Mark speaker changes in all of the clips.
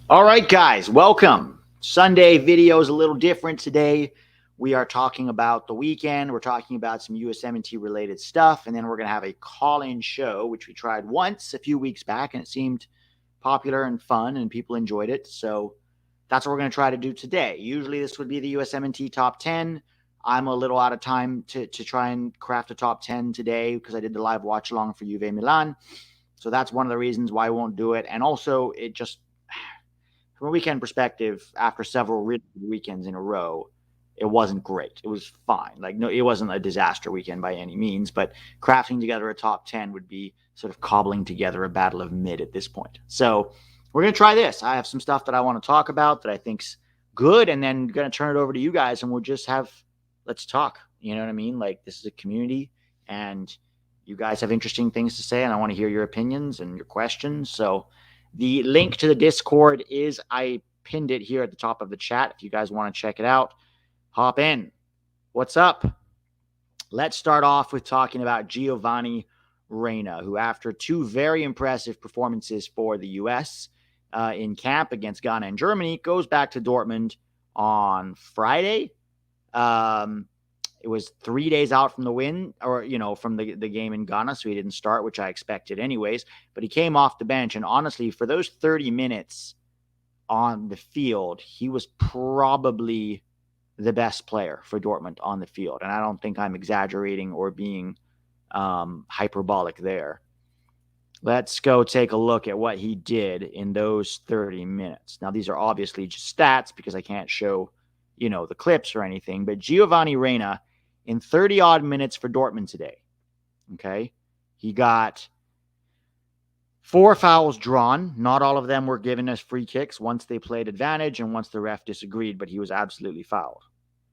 Speaker 1: All right, guys, welcome. Sunday video is a little different today. We are talking about the weekend. We're talking about some USMNT related stuff, and then we're going to have a call-in show, which we tried once a few weeks back, and it seemed popular and fun, and people enjoyed it. So that's what we're going to try to do today. Usually, this would be the USMNT top 10. I'm a little out of time to try and craft a top 10 today because I did the live watch along for Juve Milan. So that's one of the reasons why I won't do it. And also, it just from a weekend perspective, after several really good weekends in a row, it wasn't great. It was fine. Like, no, it wasn't a disaster weekend by any means, but crafting together a top 10 would be sort of cobbling together a battle of mid at this point. So we're going to try this. I have some stuff that I want to talk about that I think's good, and then going to turn it over to you guys, and we'll just let's talk. You know what I mean? Like, this is a community, and you guys have interesting things to say, and I want to hear your opinions and your questions. So the link to the Discord I pinned it here at the top of the chat. If you guys want to check it out, hop in. What's up? Let's start off with talking about Giovanni Reyna, who after two very impressive performances for the U.S. In camp against Ghana and Germany, goes back to Dortmund on Friday. It was 3 days out from the win, or, from the game in Ghana, so he didn't start, which I expected anyways. But he came off the bench, and honestly, for those 30 minutes on the field, he was probably the best player for Dortmund on the field. And I don't think I'm exaggerating or being hyperbolic there. Let's go take a look at what he did in those 30 minutes. Now, these are obviously just stats because I can't show, the clips or anything. But Giovanni Reyna, in 30-odd minutes for Dortmund today, okay, he got 4 fouls drawn. Not all of them were given as free kicks. Once they played advantage and once the ref disagreed, but he was absolutely fouled.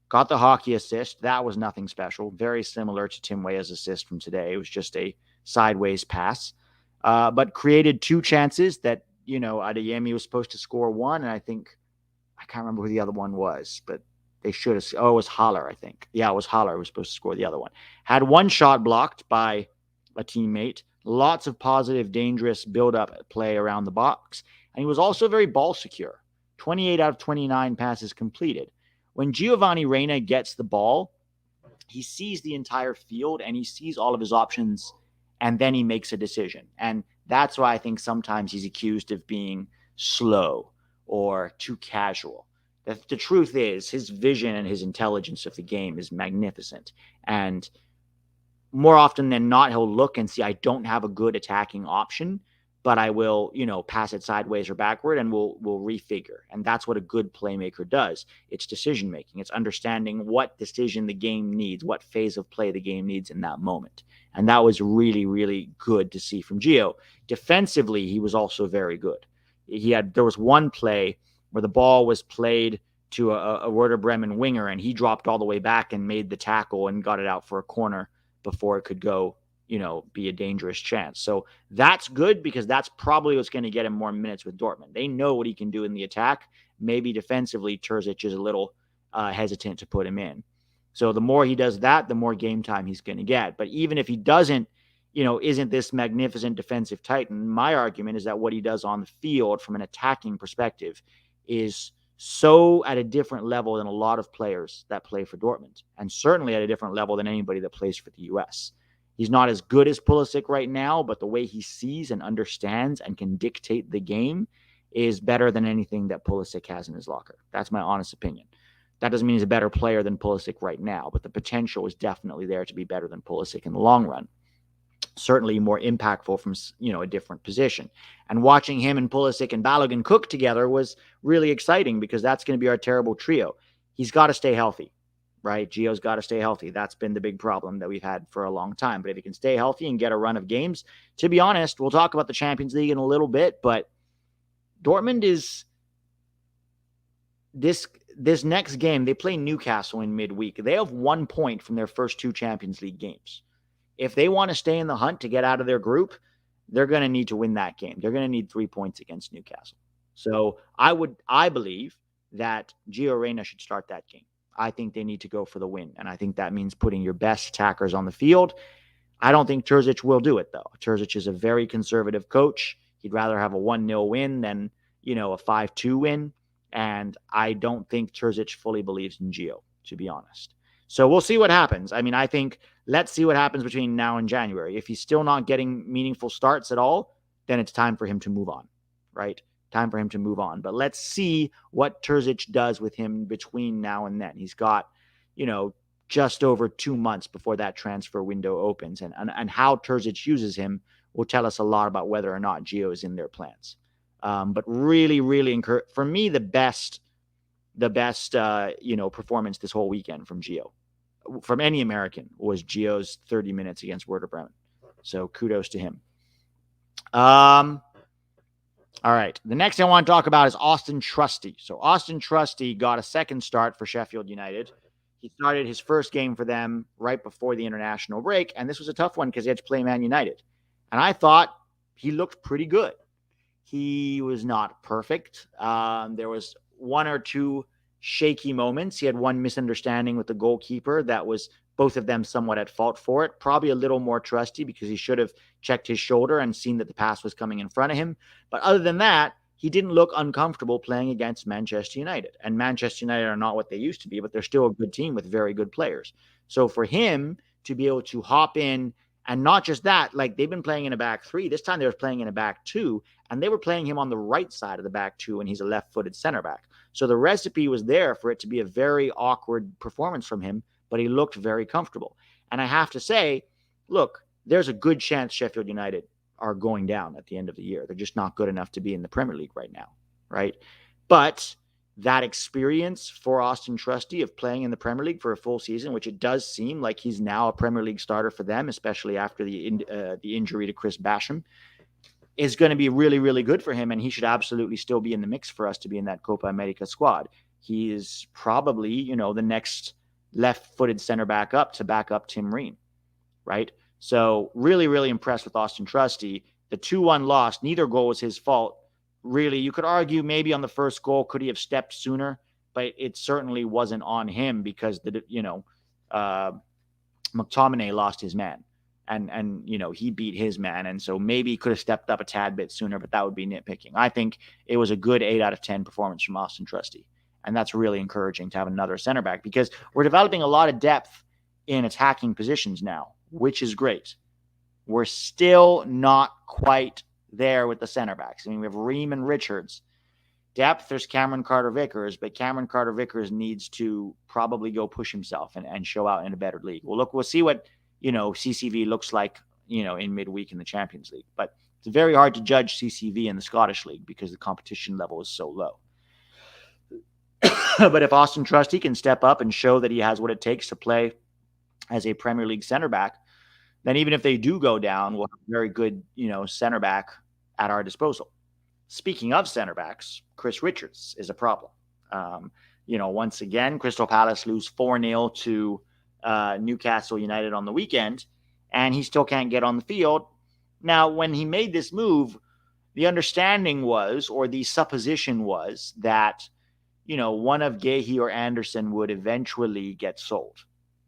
Speaker 1: Got the hockey assist. That was nothing special. Very similar to Weah's assist from today. It was just a sideways pass. But created 2 chances that, Adeyemi was supposed to score 1, and I can't remember who the other one was, but they should have. Oh, it was Haller, I think. Yeah, it was Haller who was supposed to score the other one. Had 1 shot blocked by a teammate. Lots of positive, dangerous build-up play around the box. And he was also very ball secure. 28 out of 29 passes completed. When Giovanni Reyna gets the ball, he sees the entire field and he sees all of his options, and then he makes a decision. And that's why I think sometimes he's accused of being slow or too casual. The truth is, his vision and his intelligence of the game is magnificent. And more often than not, he'll look and see, I don't have a good attacking option, but I will, pass it sideways or backward, and we'll refigure. And that's what a good playmaker does. It's decision making. It's understanding what decision the game needs, what phase of play the game needs in that moment. And that was really, really good to see from Gio. Defensively, he was also very good. There was one play where the ball was played to a Werder Bremen winger, and he dropped all the way back and made the tackle and got it out for a corner before it could go, be a dangerous chance. So that's good because that's probably what's going to get him more minutes with Dortmund. They know what he can do in the attack. Maybe defensively, Terzic is a little hesitant to put him in. So the more he does that, the more game time he's going to get. But even if he doesn't, isn't this magnificent defensive titan, my argument is that what he does on the field from an attacking perspective is so at a different level than a lot of players that play for Dortmund, and certainly at a different level than anybody that plays for the U.S. He's not as good as Pulisic right now, but the way he sees and understands and can dictate the game is better than anything that Pulisic has in his locker. That's my honest opinion. That doesn't mean he's a better player than Pulisic right now, but the potential is definitely there to be better than Pulisic in the long run. Certainly more impactful from, a different position. And watching him and Pulisic and Balogun cook together was really exciting because that's going to be our terrible trio. He's got to stay healthy, right? Gio's got to stay healthy. That's been the big problem that we've had for a long time. But if he can stay healthy and get a run of games, to be honest, we'll talk about the Champions League in a little bit, but Dortmund is this next game. They play Newcastle in midweek. They have 1 point from their first 2 Champions League games. If they want to stay in the hunt to get out of their group, they're going to need to win that game. They're going to need 3 points against Newcastle. So I believe that Gio Reyna should start that game. I think they need to go for the win, and I think that means putting your best attackers on the field. I don't think Terzic will do it, though. Terzic is a very conservative coach. He'd rather have a 1-0 win than, a 5-2 win. And I don't think Terzic fully believes in Gio, to be honest. So we'll see what happens. I mean, I think let's see what happens between now and January. If he's still not getting meaningful starts at all, then it's time for him to move on, right? Time for him to move on. But let's see what Terzic does with him between now and then. He's got, just over 2 months before that transfer window opens. And how Terzic uses him will tell us a lot about whether or not Gio is in their plans. But really, really for me, the best performance this whole weekend from Gio, from any American, was Gio's 30 minutes against Werder Bremen. So kudos to him. All right. The next thing I want to talk about is Austin Trusty. So Austin Trusty got a second start for Sheffield United. He started his first game for them right before the international break. And this was a tough one because he had to play Man United. And I thought he looked pretty good. He was not perfect. There was one or two shaky moments. He had one misunderstanding with the goalkeeper that was both of them somewhat at fault for it. Probably a little more Trusty because he should have checked his shoulder and seen that the pass was coming in front of him. But other than that, he didn't look uncomfortable playing against Manchester United. And Manchester United are not what they used to be, but they're still a good team with very good players. So for him to be able to hop in, and not just that, like they've been playing in a back three. This time they were playing in a back two, and they were playing him on the right side of the back two, and he's a left-footed center back. So the recipe was there for it to be a very awkward performance from him, but he looked very comfortable. And I have to say, look, there's a good chance Sheffield United are going down at the end of the year. They're just not good enough to be in the Premier League right now, right? But that experience for Austin Trusty of playing in the Premier League for a full season, which it does seem like he's now a Premier League starter for them, especially after the injury to Chris Basham, is going to be really, really good for him. And he should absolutely still be in the mix for us to be in that Copa America squad. He is probably, the next left-footed center back up to back up Tim Ream, right? So really, really impressed with Austin Trusty. The 2-1 loss, neither goal was his fault. Really, you could argue maybe on the first goal, could he have stepped sooner? But it certainly wasn't on him because McTominay lost his man, and he beat his man, and so maybe he could have stepped up a tad bit sooner, but that would be nitpicking. I think it was a good 8 out of 10 performance from Austin Trusty, and that's really encouraging to have another center back because we're developing a lot of depth in attacking positions now, which is great. We're still not quite there with the center backs. I mean, we have Ream and Richards. Depth, there's Cameron Carter-Vickers, but Cameron Carter-Vickers needs to probably go push himself and show out in a better league. We'll see what, CCV looks like, in midweek in the Champions League. But it's very hard to judge CCV in the Scottish League because the competition level is so low. But if Austin Trusty can step up and show that he has what it takes to play as a Premier League center back, then even if they do go down, we'll have a very good, center back at our disposal. Speaking of center backs, Chris Richards is a problem. Once again, Crystal Palace lose 4-0 to Newcastle United on the weekend, and he still can't get on the field. Now, when he made this move, the understanding was, or the supposition was, that, one of Gahey or Anderson would eventually get sold.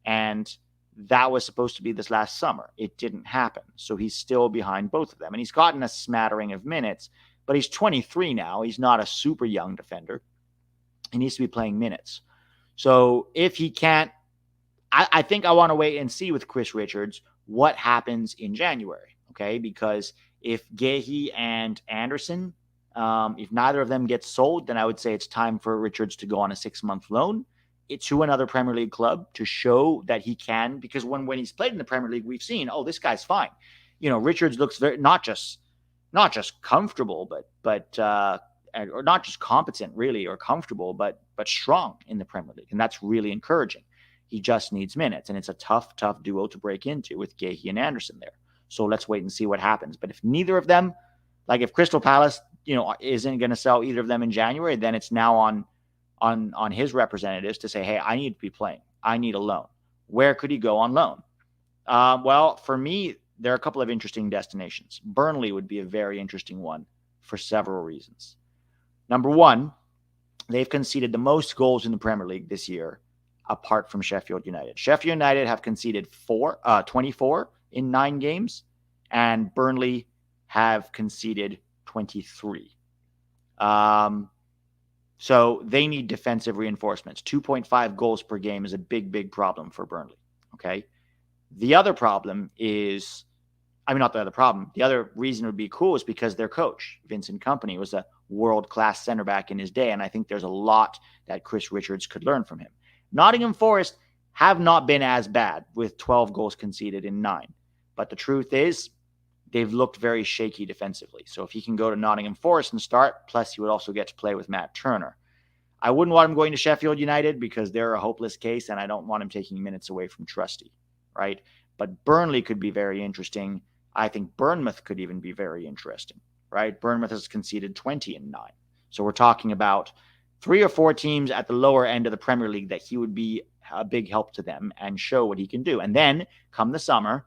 Speaker 1: And that was supposed to be this last summer. It didn't happen. So he's still behind both of them. And he's gotten a smattering of minutes, but he's 23 now. He's not a super young defender. He needs to be playing minutes. So if he can't, I think I want to wait and see with Chris Richards what happens in January, okay? Because if Gahey and Anderson, if neither of them gets sold, then I would say it's time for Richards to go on a 6-month loan to another Premier League club to show that he can, because when he's played in the Premier League, we've seen, this guy's fine. Richards looks very, not just comfortable, but or not just competent really or comfortable, but strong in the Premier League. And that's really encouraging. He just needs minutes, and it's a tough duo to break into with Gahey and Anderson there. So let's wait and see what happens. But if neither of them, like if Crystal Palace, isn't going to sell either of them in January, then it's now on his representatives to say, hey, I need to be playing. I need a loan. Where could he go on loan? Well, for me, there are a couple of interesting destinations. Burnley would be a very interesting one for several reasons. Number one, they've conceded the most goals in the Premier League this year, apart from Sheffield United. Sheffield United have conceded 24 in 9 games, and Burnley have conceded 23. So they need defensive reinforcements. 2.5 goals per game is a big, big problem for Burnley. Okay. The other problem is, not the other problem. The other reason it would be cool is because their coach, Vincent Kompany, was a world-class center back in his day. And I think there's a lot that Chris Richards could learn from him. Nottingham Forest have not been as bad with 12 goals conceded in 9. But the truth is, they've looked very shaky defensively. So if he can go to Nottingham Forest and start, plus he would also get to play with Matt Turner. I wouldn't want him going to Sheffield United because they're a hopeless case, and I don't want him taking minutes away from Trusty, right? But Burnley could be very interesting. I think Bournemouth could even be very interesting, right? Bournemouth has conceded 20 in 9. So we're talking about 3 or 4 teams at the lower end of the Premier League that he would be a big help to them and show what he can do. And then come the summer,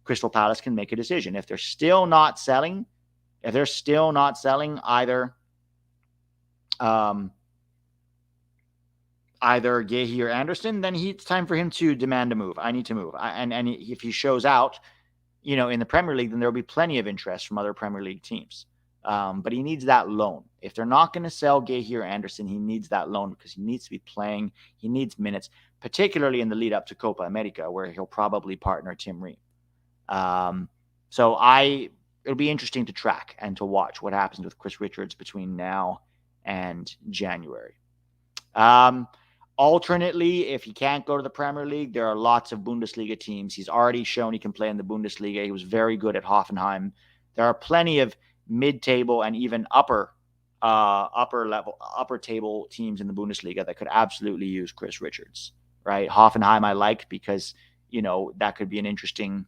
Speaker 1: Crystal Palace can make a decision. If they're still not selling either Gahey or Anderson, then it's time for him to demand a move. I need to move. And if he shows out, in the Premier League, then there'll be plenty of interest from other Premier League teams. But he needs that loan. If they're not going to sell Gahey or Anderson, he needs that loan because he needs to be playing. He needs minutes, particularly in the lead up to Copa America, where he'll probably partner Tim Ream. It'll be interesting to track and to watch what happens with Chris Richards between now and January. Alternately, if he can't go to the Premier League, there are lots of Bundesliga teams. He's already shown he can play in the Bundesliga. He was very good at Hoffenheim. There are plenty of mid-table and even upper table teams in the Bundesliga that could absolutely use Chris Richards, right? Hoffenheim I like because, that could be an interesting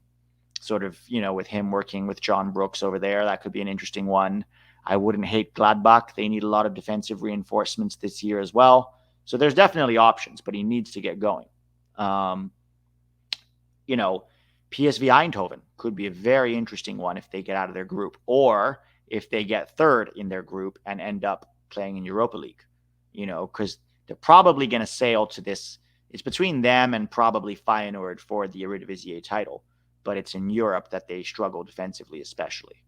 Speaker 1: sort of, with him working with John Brooks over there, that could be an interesting one. I wouldn't hate Gladbach. They need a lot of defensive reinforcements this year as well. So there's definitely options, but he needs to get going. PSV Eindhoven could be a very interesting one if they get out of their group, or if they get third in their group and end up playing in Europa League, because they're probably going to sail to this. It's between them and probably Feyenoord for the Eredivisie title, but it's in Europe that they struggle defensively, especially.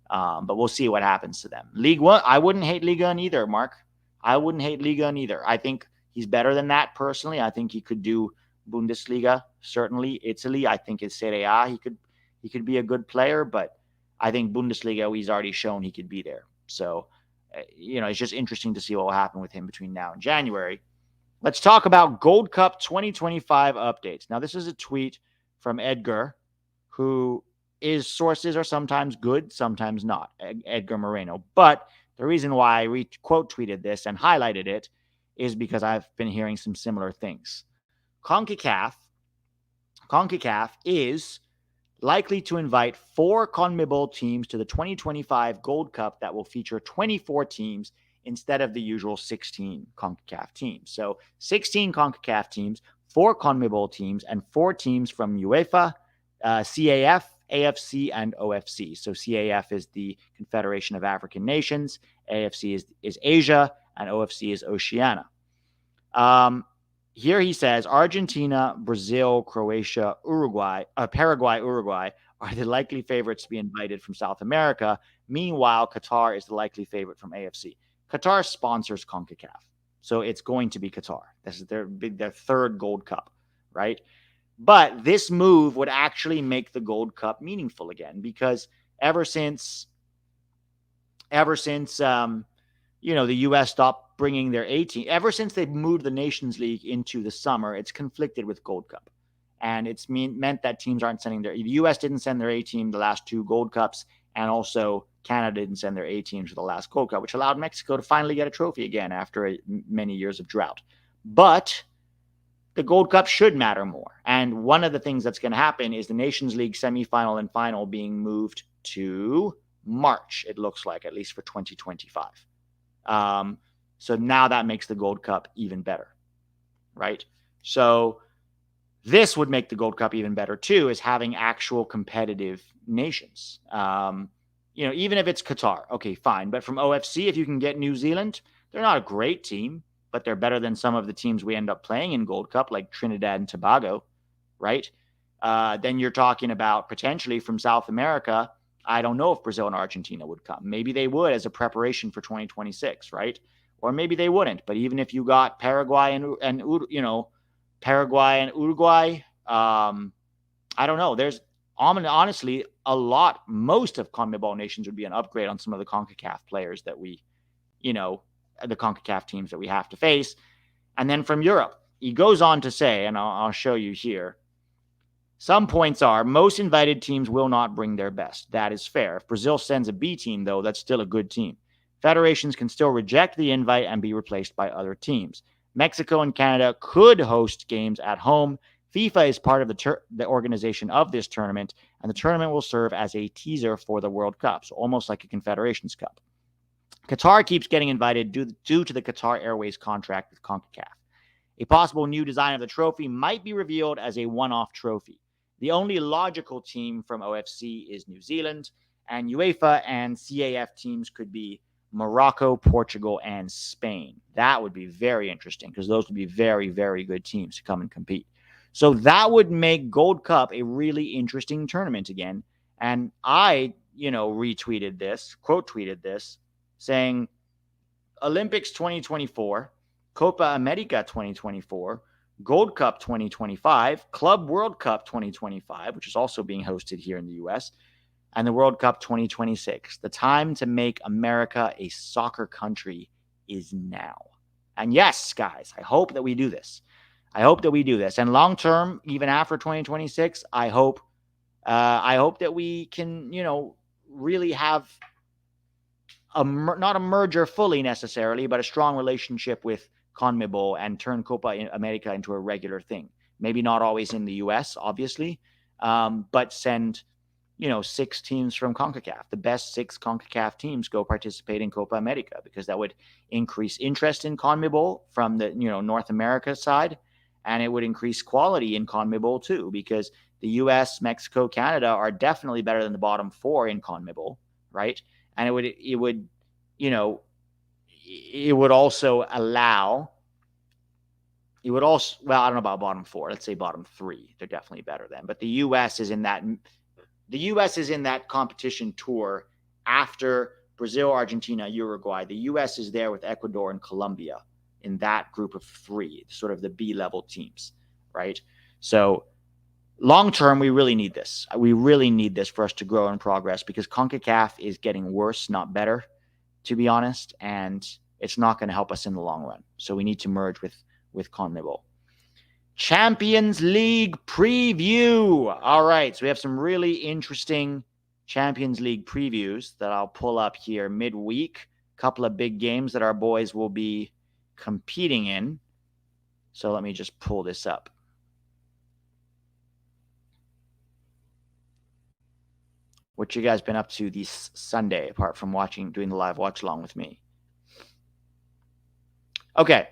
Speaker 1: But we'll see what happens to them. League One, I wouldn't hate Liga 1 either, Mark. I wouldn't hate Liga 1 either. I think he's better than that personally. I think he could do Bundesliga, certainly Italy. I think in Serie A he could be a good player, but I think Bundesliga he's already shown he could be there. So, it's just interesting to see what will happen with him between now and January. Let's talk about Gold Cup 2025 updates. Now, this is a tweet from Edgar, who his sources are sometimes good, sometimes not, Edgar Moreno. But the reason why I quote tweeted this and highlighted it is because I've been hearing some similar things. CONCACAF is likely to invite 4 CONMEBOL teams to the 2025 Gold Cup that will feature 24 teams instead of the usual 16 CONCACAF teams. So 16 CONCACAF teams, 4 CONMEBOL teams, and 4 teams from UEFA, CAF, AFC, and OFC. So CAF is the Confederation of African Nations, AFC is Asia, and OFC is Oceania. Here he says Argentina, Brazil, Croatia, Paraguay, Uruguay are the likely favorites to be invited from South America. Meanwhile, Qatar is the likely favorite from AFC. Qatar sponsors CONCACAF, so it's going to be Qatar. This is their third Gold Cup, right? But this move would actually make the Gold Cup meaningful again, because ever since the U.S. stopped bringing their A team, ever since they moved the Nations League into the summer, it's conflicted with Gold Cup, and it's meant that teams aren't sending the U.S. didn't send their A team the last 2 Gold Cups, and also Canada didn't send their A team to the last Gold Cup, which allowed Mexico to finally get a trophy again after many years of drought. But the Gold Cup should matter more. And one of the things that's going to happen is the Nations League semifinal and final being moved to March, it looks like, at least for 2025. So now that makes the Gold Cup even better, right? So this would make the Gold Cup even better too, is having actual competitive nations. Even if it's Qatar, okay, fine. But from OFC, if you can get New Zealand, they're not a great team, but they're better than some of the teams we end up playing in Gold Cup, like Trinidad and Tobago, right? Then you're talking about potentially from South America, I don't know if Brazil and Argentina would come. Maybe they would as a preparation for 2026, right? Or maybe they wouldn't. But even if you got Paraguay and Paraguay and Uruguay, I don't know. There's honestly most of CONMEBOL nations would be an upgrade on some of the CONCACAF players that we, the CONCACAF teams that we have to face. And then from Europe, he goes on to say, and I'll show you here, some points are most invited teams will not bring their best. That is fair. If Brazil sends a B team, though, that's still a good team. Federations can still reject the invite and be replaced by other teams. Mexico and Canada could host games at home. FIFA is part of the organization of this tournament, and the tournament will serve as a teaser for the World Cup, so almost like a Confederations Cup. Qatar keeps getting invited due to the Qatar Airways contract with CONCACAF. A possible new design of the trophy might be revealed as a one-off trophy. The only logical team from OFC is New Zealand, and UEFA and CAF teams could be Morocco, Portugal, and Spain. That would be very interesting because those would be very, very good teams to come and compete. So that would make Gold Cup a really interesting tournament again. And I, retweeted this, quote tweeted this, saying Olympics 2024, Copa America 2024, Gold Cup 2025, Club World Cup 2025, which is also being hosted here in the U.S., and the World Cup 2026. The time to make America a soccer country is now. And yes, guys, I hope that we do this. And long term, even after 2026, I hope that we can, really have not a merger fully necessarily, but a strong relationship with CONMEBOL and turn Copa America into a regular thing. Maybe not always in the U.S., obviously, but send 6 teams from CONCACAF. The best 6 CONCACAF teams go participate in Copa America because that would increase interest in CONMEBOL from the North America side, and it would increase quality in CONMEBOL too because the U.S., Mexico, Canada are definitely better than the bottom 4 in CONMEBOL, right? And it would also allow. It would also, well, I don't know about bottom 4. Let's say bottom 3. They're definitely better than. But the U.S. is in that. The U.S. is in that competition tour after Brazil, Argentina, Uruguay. The U.S. is there with Ecuador and Colombia in that group of 3, sort of the B-level teams, right? So long term, we really need this. We really need this for us to grow and progress because CONCACAF is getting worse, not better, to be honest, and it's not going to help us in the long run. So we need to merge with CONMEBOL. Champions League preview. All right, so we have some really interesting Champions League previews that I'll pull up here midweek. A couple of big games that our boys will be competing in. So let me just pull this up. What you guys been up to this Sunday, apart from doing the live watch along with me? Okay.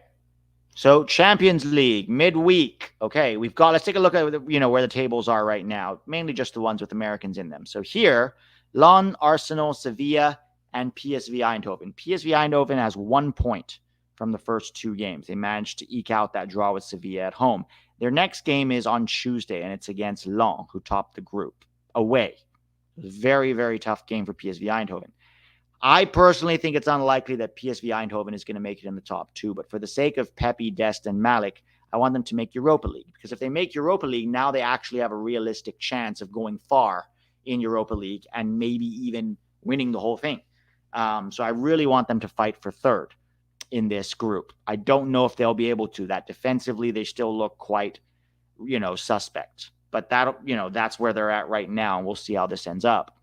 Speaker 1: So Champions League midweek. Okay, let's take a look at where the tables are right now. Mainly just the ones with Americans in them. So here, Lyon, Arsenal, Sevilla, and PSV Eindhoven. PSV Eindhoven has 1 point from the first 2 games. They managed to eke out that draw with Sevilla at home. Their next game is on Tuesday, and it's against Lyon, who topped the group away. Very, very tough game for PSV Eindhoven. I personally think it's unlikely that PSV Eindhoven is going to make it in the top 2, but for the sake of Pepe, Dest, and Malik, I want them to make Europa League, because if they make Europa League, now they actually have a realistic chance of going far in Europa League and maybe even winning the whole thing. So I really want them to fight for 3rd in this group. I don't know if they'll be able to. That defensively, they still look quite, suspect. But that's where they're at right now, and we'll see how this ends up.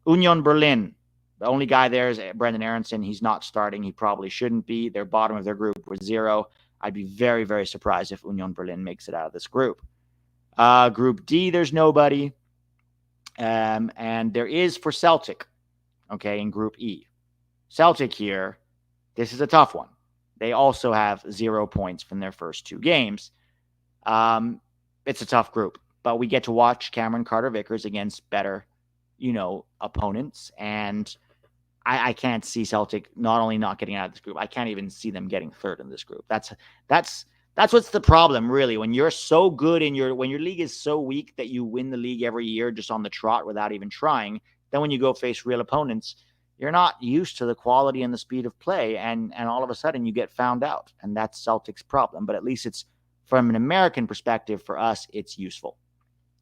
Speaker 1: Union Berlin. The only guy there is Brendan Aronson. He's not starting. He probably shouldn't be. They're bottom of their group with 0. I'd be very, very surprised if Union Berlin makes it out of this group. Group D, there's nobody. And there is for Celtic, in Group E. Celtic here, this is a tough one. They also have 0 points from their first 2 games. It's a tough group, but we get to watch Cameron Carter-Vickers against better, opponents. And I can't see Celtic not only not getting out of this group, I can't even see them getting 3rd in this group. That's what's the problem, really. When you're so good when your league is so weak that you win the league every year just on the trot without even trying, Then when you go face real opponents, you're not used to the quality and the speed of play, and all of a sudden you get found out, and that's Celtics' problem. But at least it's, from an American perspective, for us, it's useful.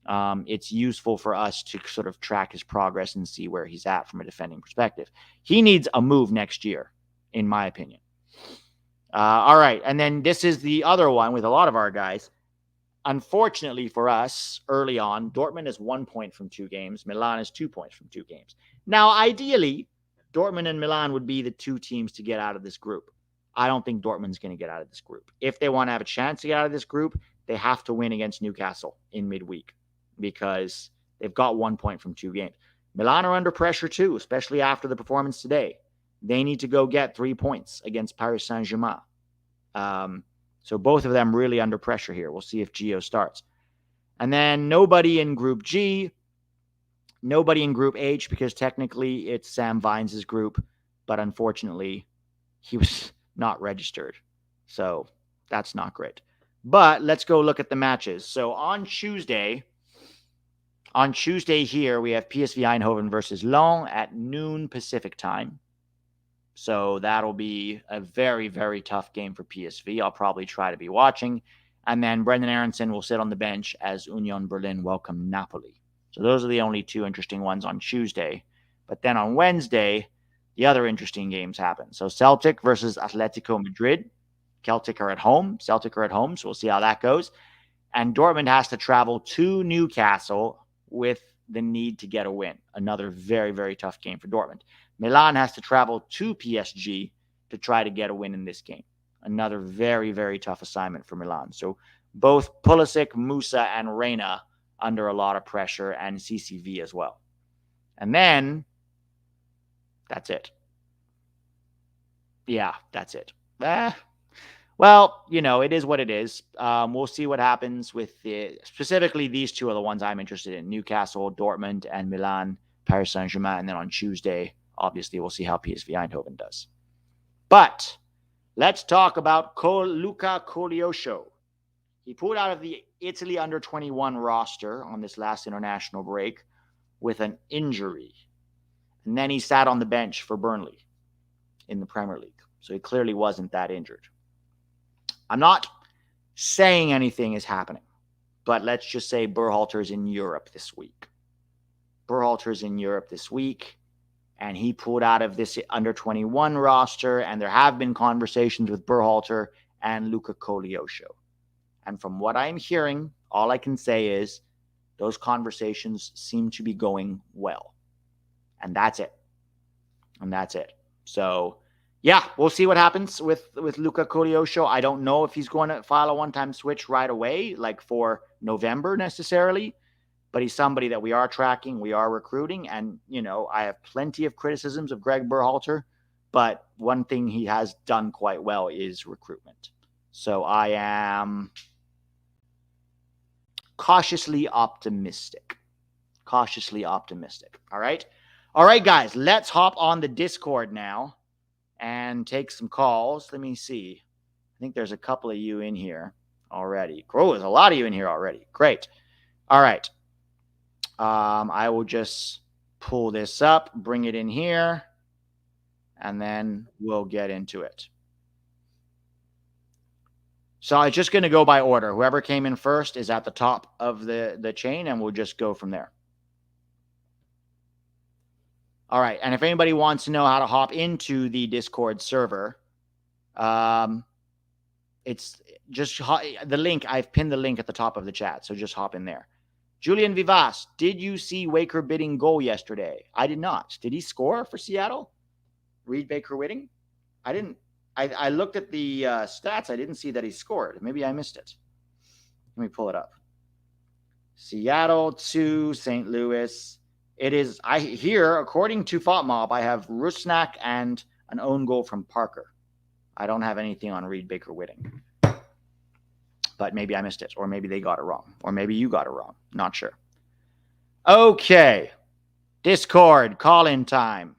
Speaker 1: It's useful for us to sort of track his progress and see where he's at from a defending perspective. He needs a move next year, in my opinion. All right, and then this is the other one with a lot of our guys. Unfortunately for us, early on, Dortmund is 1 point from 2 games. Milan is 2 points from 2 games. Now, ideally, Dortmund and Milan would be the 2 teams to get out of this group. I don't think Dortmund's going to get out of this group. If they want to have a chance to get out of this group, they have to win against Newcastle in midweek because they've got 1 point from 2 games. Milan are under pressure too, especially after the performance today. They need to go get 3 points against Paris Saint-Germain. So both of them really under pressure here. We'll see if Gio starts. And then nobody in Group G, nobody in Group H, because technically it's Sam Vines' group, but unfortunately he was not registered. So that's not great. But let's go look at the matches. So on Tuesday here, we have PSV Eindhoven versus Lens at noon Pacific time. So that'll be a very, very tough game for PSV. I'll probably try to be watching. And then Brendan Aronson will sit on the bench as Union Berlin welcome Napoli. So those are the only 2 interesting ones on Tuesday. But then on Wednesday, the other interesting games happen. So Celtic versus Atletico Madrid. Celtic are at home. So we'll see how that goes. And Dortmund has to travel to Newcastle with the need to get a win. Another very, very tough game for Dortmund. Milan has to travel to PSG to try to get a win in this game. Another very, very tough assignment for Milan. So both Pulisic, Musa, and Reyna under a lot of pressure, and CCV as well. And then that's it. Yeah, that's it. Well, it is what it is. We'll see what happens with specifically these 2 are the ones I'm interested in: Newcastle, Dortmund, and Milan, Paris Saint-Germain. And then on Tuesday, obviously, we'll see how PSV Eindhoven does. But let's talk about Luca Koleosho. He pulled out of the Italy under-21 roster on this last international break with an injury. And then he sat on the bench for Burnley in the Premier League. So he clearly wasn't that injured. I'm not saying anything is happening, but let's just say Berhalter's in Europe this week. And he pulled out of this under-21 roster, and there have been conversations with Berhalter and Luca Koleosho. And from what I'm hearing, all I can say is those conversations seem to be going well. And that's it. So, yeah, we'll see what happens with Luca Koleosho. I don't know if he's going to file a one-time switch right away, like for November necessarily. But he's somebody that we are tracking, we are recruiting, and, I have plenty of criticisms of Greg Berhalter, but one thing he has done quite well is recruitment. So I am cautiously optimistic. All right, guys, let's hop on the Discord now and take some calls. Let me see. I think there's a couple of you in here already. Oh, there's a lot of you in here already. Great. All right. I will just pull this up, bring it in here, and then we'll get into it. So I'm just going to go by order. Whoever came in first is at the top of the chain, and we'll just go from there. All right. And if anybody wants to know how to hop into the Discord server, it's just the link. I've pinned the link at the top of the chat, so just hop in there. Julian Vivas, did you see Waker Bidding goal yesterday? I did not. Did he score for Seattle? Reed Baker Whitting? I didn't. I looked at the stats. I didn't see that he scored. Maybe I missed it. Let me pull it up. Seattle 2, St. Louis. It is, according to FOTMob, I have Rusnak and an own goal from Parker. I don't have anything on Reed Baker Whitting. But maybe I missed it, or maybe they got it wrong, or maybe you got it wrong. Not sure. Okay. Discord, call-in time.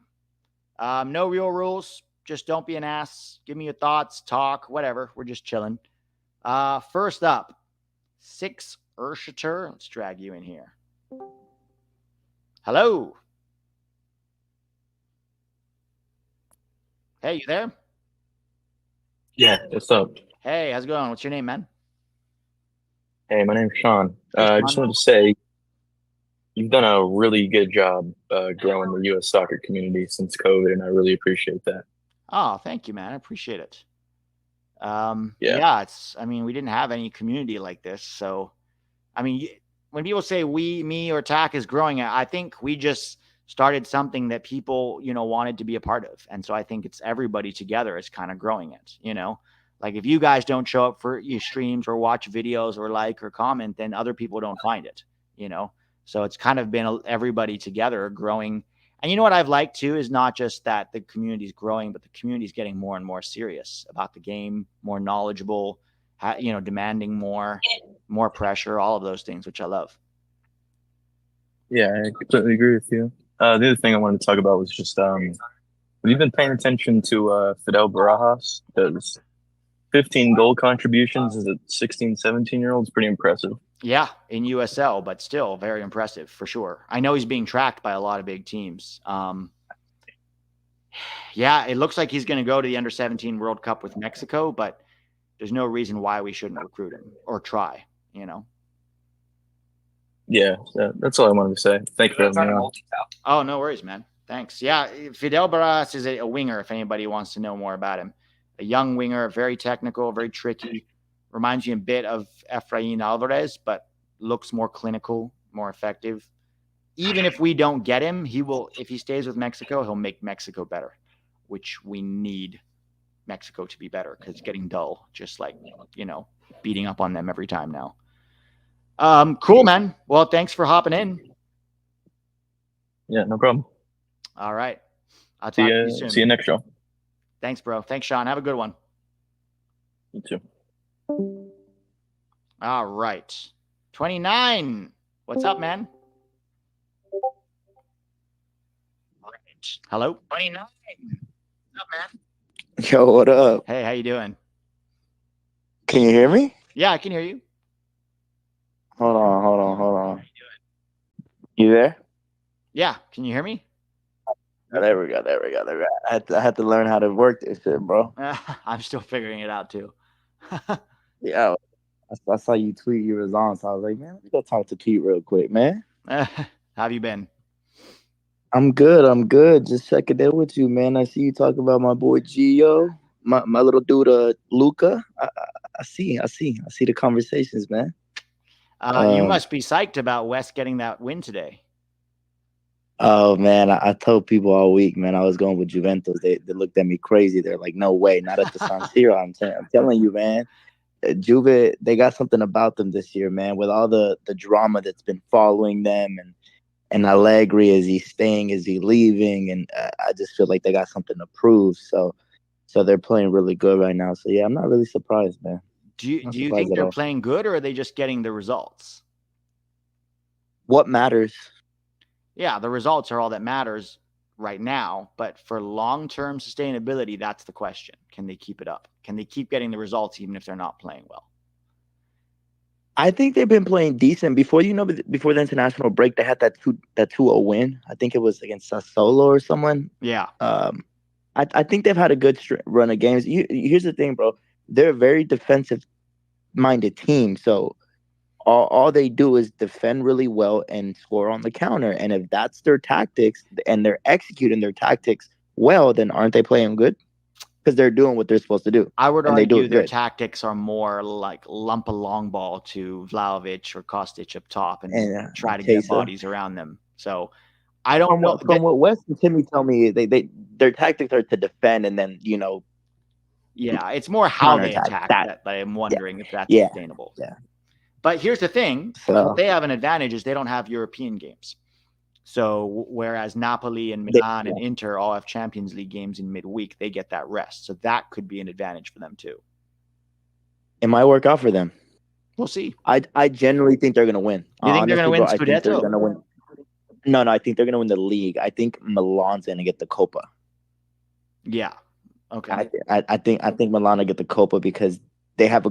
Speaker 1: No real rules. Just don't be an ass. Give me your thoughts, talk, whatever. We're just chilling. First up, 6 Urschater. Let's drag you in here. Hello. Hey, you there?
Speaker 2: Yeah, what's up?
Speaker 1: Hey, how's it going? What's your name, man?
Speaker 2: Hey, my name's Sean.
Speaker 1: Hey,
Speaker 2: I just
Speaker 1: Sean.
Speaker 2: wanted to say you've done a really good job growing the U.S. soccer community since COVID, and I really appreciate that.
Speaker 1: Oh, thank you, man. I appreciate it.
Speaker 2: Yeah,
Speaker 1: Yeah, I mean, we didn't have any community like this. So, I mean, when people say we, me, or TAC is growing, I think we just started something that people, wanted to be a part of. And so I think it's everybody together is kind of growing it. Like if you guys don't show up for your streams or watch videos or like or comment, then other people don't find it. So it's kind of been everybody together growing. And you know what I've liked too is not just that the community's growing, but the community's getting more and more serious about the game, more knowledgeable, demanding more pressure, all of those things, which I love.
Speaker 2: yeah, I completely agree with you. The other thing I wanted to talk about was just have you been paying attention to Fidel Barajas? Because 15 goal contributions as a 16, 17-year-old is pretty impressive.
Speaker 1: Yeah, in USL, but still very impressive for sure. I know he's being tracked by a lot of big teams. Yeah, it looks like he's going to go to the under 17 World Cup with Mexico, but there's no reason why we shouldn't recruit him or try.
Speaker 2: Yeah, that's all I wanted to say. Thank you for having me on.
Speaker 1: Oh, no worries, man. Thanks. Yeah, Fidel Barras is a winger if anybody wants to know more about him. A young winger, very technical, very tricky. Reminds you a bit of Efrain Alvarez, but looks more clinical, more effective. Even if we don't get him, if he stays with Mexico, he'll make Mexico better, which we need Mexico to be better because it's getting dull, just like, beating up on them every time now. Cool, man. Well, thanks for hopping in.
Speaker 2: Yeah, no problem.
Speaker 1: All right. I'll
Speaker 2: See
Speaker 1: talk to you
Speaker 2: you. See
Speaker 1: soon.
Speaker 2: you next show.
Speaker 1: Thanks, bro. Thanks, Sean. Have a good one.
Speaker 2: You too.
Speaker 1: All right. 29. What's up, man? Hello? 29. What's up, man?
Speaker 3: Yo, what up?
Speaker 1: Hey, how you doing?
Speaker 3: Can you hear me?
Speaker 1: Yeah, I can hear you.
Speaker 3: Hold on. You there?
Speaker 1: Yeah, can you hear me?
Speaker 3: Oh, there we go. I had to learn how to work this shit, bro.
Speaker 1: I'm still figuring it out too.
Speaker 3: Yeah, I saw you tweet you was on, so I was like, man, let me go talk to Pete real quick, man.
Speaker 1: How have you been?
Speaker 3: I'm good. Just checking in with you, man. I see you talk about my boy Gio, my little dude, Luca. I see the conversations, man.
Speaker 1: You
Speaker 3: Um,
Speaker 1: must be psyched about West getting that win today.
Speaker 3: oh man, I told people all week, man, I was going with Juventus. They looked at me crazy. They're like, no way, not at the San Siro. I'm telling you, man. Juve, they got something about them this year, man. With all the drama that's been following them, and Allegri, is he staying, is he leaving, and I just feel like they got something to prove. So they're playing really good right now. So yeah, I'm not really surprised, man.
Speaker 1: Do you
Speaker 3: Not
Speaker 1: do you
Speaker 3: surprised
Speaker 1: think
Speaker 3: at
Speaker 1: they're
Speaker 3: all.
Speaker 1: playing good or are they just getting the results?
Speaker 3: What matters?
Speaker 1: Yeah, the results are all that matters right now, but for long-term sustainability, that's the question. Can they keep it up? Can they keep getting the results even if they're not playing well?
Speaker 3: I think they've been playing decent before. Before the international break, they had that 2-0 win. I think it was against Sassuolo or someone.
Speaker 1: Yeah.
Speaker 3: I think they've had a good run of games. Here's the thing, bro. They're a very defensive minded team. So all they do is defend really well and score on the counter. And if that's their tactics and they're executing their tactics well, then aren't they playing good? Because they're doing what they're supposed to do.
Speaker 1: I would
Speaker 3: And they do
Speaker 1: argue
Speaker 3: it
Speaker 1: their
Speaker 3: good.
Speaker 1: tactics are more like lump a long ball to Vlahovic or Kostic up top and
Speaker 3: And
Speaker 1: try to get
Speaker 3: Tesa.
Speaker 1: bodies around them. So I don't
Speaker 3: From
Speaker 1: know.
Speaker 3: what Wes and Timmy tell me, their tactics are to defend and then
Speaker 1: Yeah, it's more how they
Speaker 3: counterattack.
Speaker 1: attack
Speaker 3: That
Speaker 1: that I'm wondering if that's
Speaker 3: yeah
Speaker 1: sustainable.
Speaker 3: yeah.
Speaker 1: But here's the thing: what
Speaker 3: So
Speaker 1: they have an advantage is they don't have European games. So whereas Napoli and
Speaker 3: they,
Speaker 1: Milan and Inter all have Champions League games in midweek, they get that rest. So that could be an advantage for them too.
Speaker 3: it might work out for them.
Speaker 1: We'll see.
Speaker 3: I genuinely think they're gonna win.
Speaker 1: You think they're going to
Speaker 3: Honestly,
Speaker 1: win
Speaker 3: bro, I think they're
Speaker 1: Scudetto?
Speaker 3: gonna win. No, I think they're gonna win the league. I think Milan's gonna get the Copa.
Speaker 1: Yeah. Okay.
Speaker 3: I think Milan will get the Copa because they have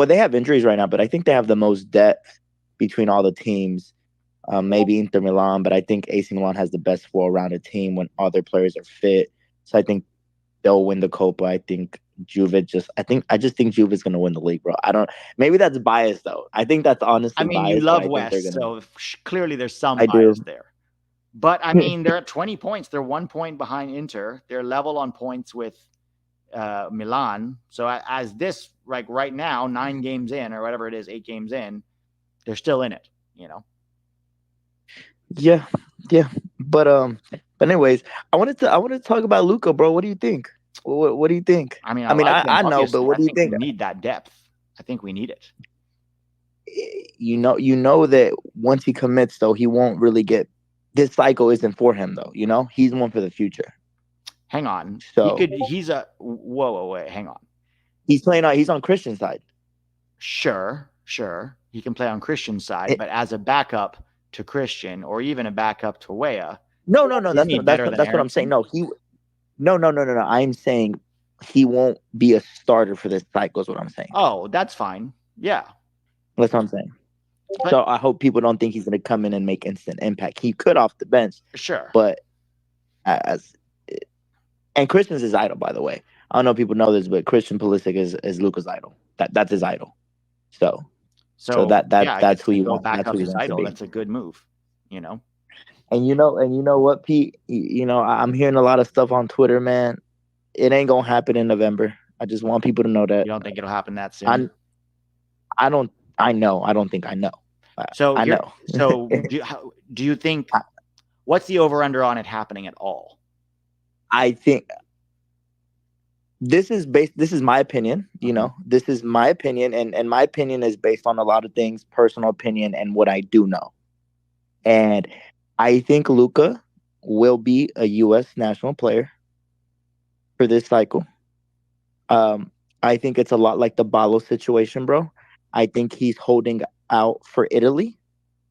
Speaker 3: they have injuries right now, but I think they have the most depth between all the teams. Maybe Inter Milan, but I think AC Milan has the best well-rounded team when all their players are fit. So I think they'll win the Copa. I think I just think Juve's gonna win the league, bro. I don't. Maybe that's biased though. I think that's
Speaker 1: I
Speaker 3: honestly
Speaker 1: mean, you
Speaker 3: biased, but
Speaker 1: love
Speaker 3: I think they're
Speaker 1: West,
Speaker 3: gonna.
Speaker 1: so clearly there's some
Speaker 3: I do.
Speaker 1: bias there. But I mean, they're at 20 points. They're 1 point behind Inter. They're level on points with Milan. So as this, like right now, 9 games in or whatever it is, 8 games in, they're still in it. You know.
Speaker 3: Yeah, yeah. But anyways, I wanted to talk about Luca, bro. What do you think? What do you think?
Speaker 1: I mean,
Speaker 3: I mean,
Speaker 1: like him,
Speaker 3: I know, but
Speaker 1: obviously.
Speaker 3: what
Speaker 1: I
Speaker 3: do you
Speaker 1: think
Speaker 3: think?
Speaker 1: we need that depth. I think we need it.
Speaker 3: You know that once he commits, though, he won't really get. This cycle isn't for him, though. You know, he's one for the future.
Speaker 1: Hang on.
Speaker 3: So
Speaker 1: He's a whoa, wait, hang on.
Speaker 3: He's playing on. He's on Christian's side.
Speaker 1: Sure. He can play on Christian's side, but as a backup to Christian or even a backup to Weah.
Speaker 3: No. That's what I'm saying. No. I'm saying he won't be a starter for this cycle. Is what I'm saying.
Speaker 1: Oh, that's fine. Yeah,
Speaker 3: that's what I'm saying. But, so I hope people don't think he's going to come in and make instant impact. He could off the bench,
Speaker 1: sure.
Speaker 3: But and Christian's his idol, by the way. I don't know if people know this, but Christian Pulisic is Luca's idol. That's his idol. So that's who you want.
Speaker 1: Back
Speaker 3: that's
Speaker 1: up
Speaker 3: who
Speaker 1: his idol. That's a good move, you know.
Speaker 3: And you know what, Pete? You know, I'm hearing a lot of stuff on Twitter, man. It ain't gonna happen in November. I just want people to know that.
Speaker 1: You don't think it'll happen that soon?
Speaker 3: I don't think I know.
Speaker 1: So
Speaker 3: I know.
Speaker 1: So do you think? What's the over under on it happening at all?
Speaker 3: I think this is my opinion. You know, this is my opinion, and my opinion is based on a lot of things, personal opinion, and what I do know. And I think Luca will be a U.S. national player for this cycle. I think it's a lot like the Ballo situation, bro. I think he's holding out for Italy.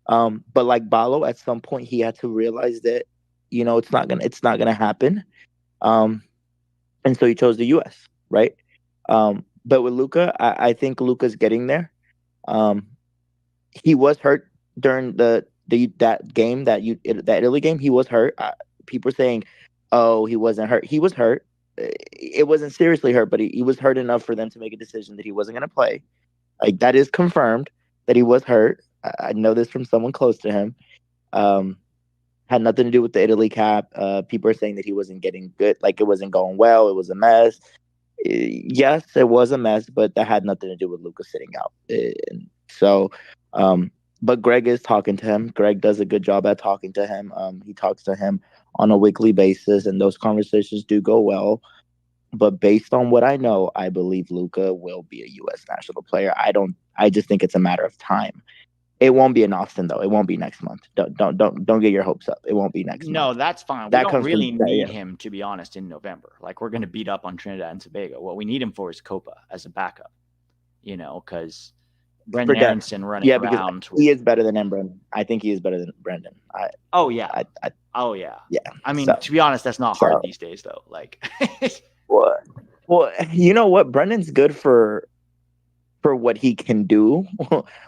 Speaker 3: But like Ballo, at some point he had to realize that, you know, it's not gonna happen. And so he chose the U.S., right? But with Luca, I think Luca's getting there. He was hurt during that Italy game. He was hurt. People are saying, "Oh, he wasn't hurt." He was hurt. It wasn't seriously hurt, but he was hurt enough for them to make a decision that he wasn't going to play. Like, that is confirmed that he was hurt. I know this from someone close to him. Had nothing to do with the Italy cap. People are saying that he wasn't getting good, like it wasn't going well. It was a mess. Yes, it was a mess, but that had nothing to do with Luca sitting out. But Greg is talking to him. Greg does a good job at talking to him. He talks to him on a weekly basis, and those conversations do go well. But based on what I know, I believe Luca will be a U.S. national player. I just think it's a matter of time. It won't be in Austin, though. It won't be next month. Don't get your hopes up. It won't be next month.
Speaker 1: No, that's fine. We don't really need him, to be honest, in November. Like, we're going to beat up on Trinidad and Tobago. What we need him for is Copa as a backup, you know, because Brendan Aronson running around.
Speaker 3: He is better than Brendan. I think he is better than Brendan.
Speaker 1: Yeah.
Speaker 3: Yeah.
Speaker 1: I mean, to be honest, that's not hard these days, though. Like,
Speaker 3: well, you know what? Brendan's good for what he can do,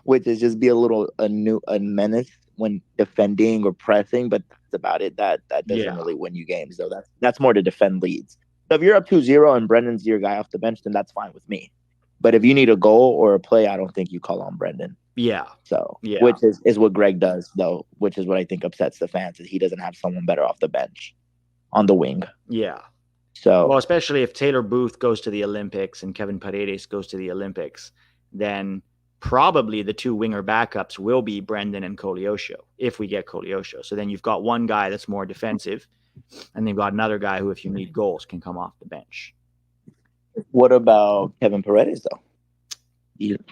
Speaker 3: which is just be a menace when defending or pressing, but that's about it. That doesn't really win you games, though. That's more to defend leads. So if you're up 2-0 and Brendan's your guy off the bench, then that's fine with me. But if you need a goal or a play, I don't think you call on Brendan.
Speaker 1: Yeah.
Speaker 3: So, which is what Greg does, though, which is what I think upsets the fans, is he doesn't have someone better off the bench on the wing.
Speaker 1: Yeah.
Speaker 3: So,
Speaker 1: well, especially if Taylor Booth goes to the Olympics and Kevin Paredes goes to the Olympics, then probably the two winger backups will be Brendan and Koleosho, if we get Koleosho. So then you've got one guy that's more defensive, and they've got another guy who, if you need goals, can come off the bench.
Speaker 3: What about Kevin Paredes, though?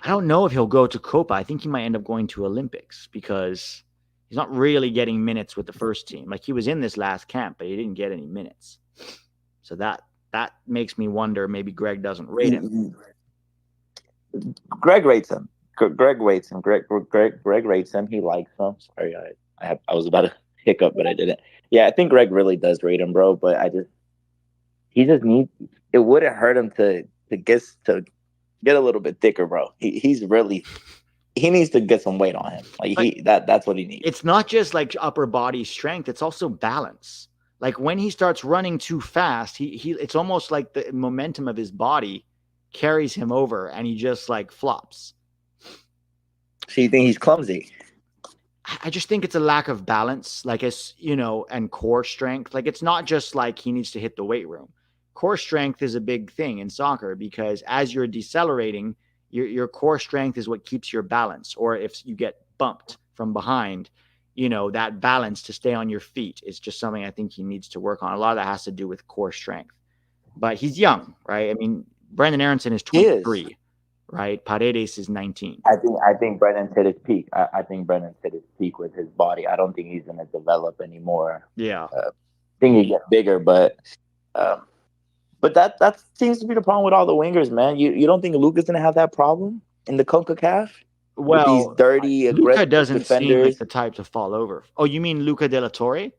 Speaker 1: I don't know if he'll go to Copa. I think he might end up going to Olympics because he's not really getting minutes with the first team. Like, he was in this last camp, but he didn't get any minutes. So that makes me wonder, maybe Greg doesn't rate him.
Speaker 3: Greg rates him. Greg rates him. Greg rates him. He likes him. Sorry, I was about to hiccup, but I didn't. Yeah, I think Greg really does rate him, bro. But he just needs. It wouldn't hurt him to get a little bit thicker, bro. He needs to get some weight on him. Like, that's what he needs.
Speaker 1: It's not just like upper body strength; it's also balance. Like when he starts running too fast, he it's almost like the momentum of his body carries him over and he just like flops.
Speaker 3: So you think he's clumsy?
Speaker 1: I just think it's a lack of balance, like it's, and core strength. Like it's not just like he needs to hit the weight room. Core strength is a big thing in soccer because as you're decelerating, your core strength is what keeps your balance. Or if you get bumped from behind, that balance to stay on your feet is just something I think he needs to work on. A lot of that has to do with core strength. But he's young, right? I mean, Brandon Aronson is 23, right? Paredes is 19.
Speaker 3: I think Brendan's hit his peak. I think Brendan's hit his peak with his body. I don't think he's going to develop anymore.
Speaker 1: Yeah.
Speaker 3: I think he get bigger, but that seems to be the problem with all the wingers, man. You don't think Luca's going to have that problem in the CONCACAF?
Speaker 1: Well,
Speaker 3: with these dirty,
Speaker 1: Luca
Speaker 3: aggressive
Speaker 1: doesn't seem like
Speaker 3: defenders.
Speaker 1: the type to fall over. Oh, you mean Luca de la Torre?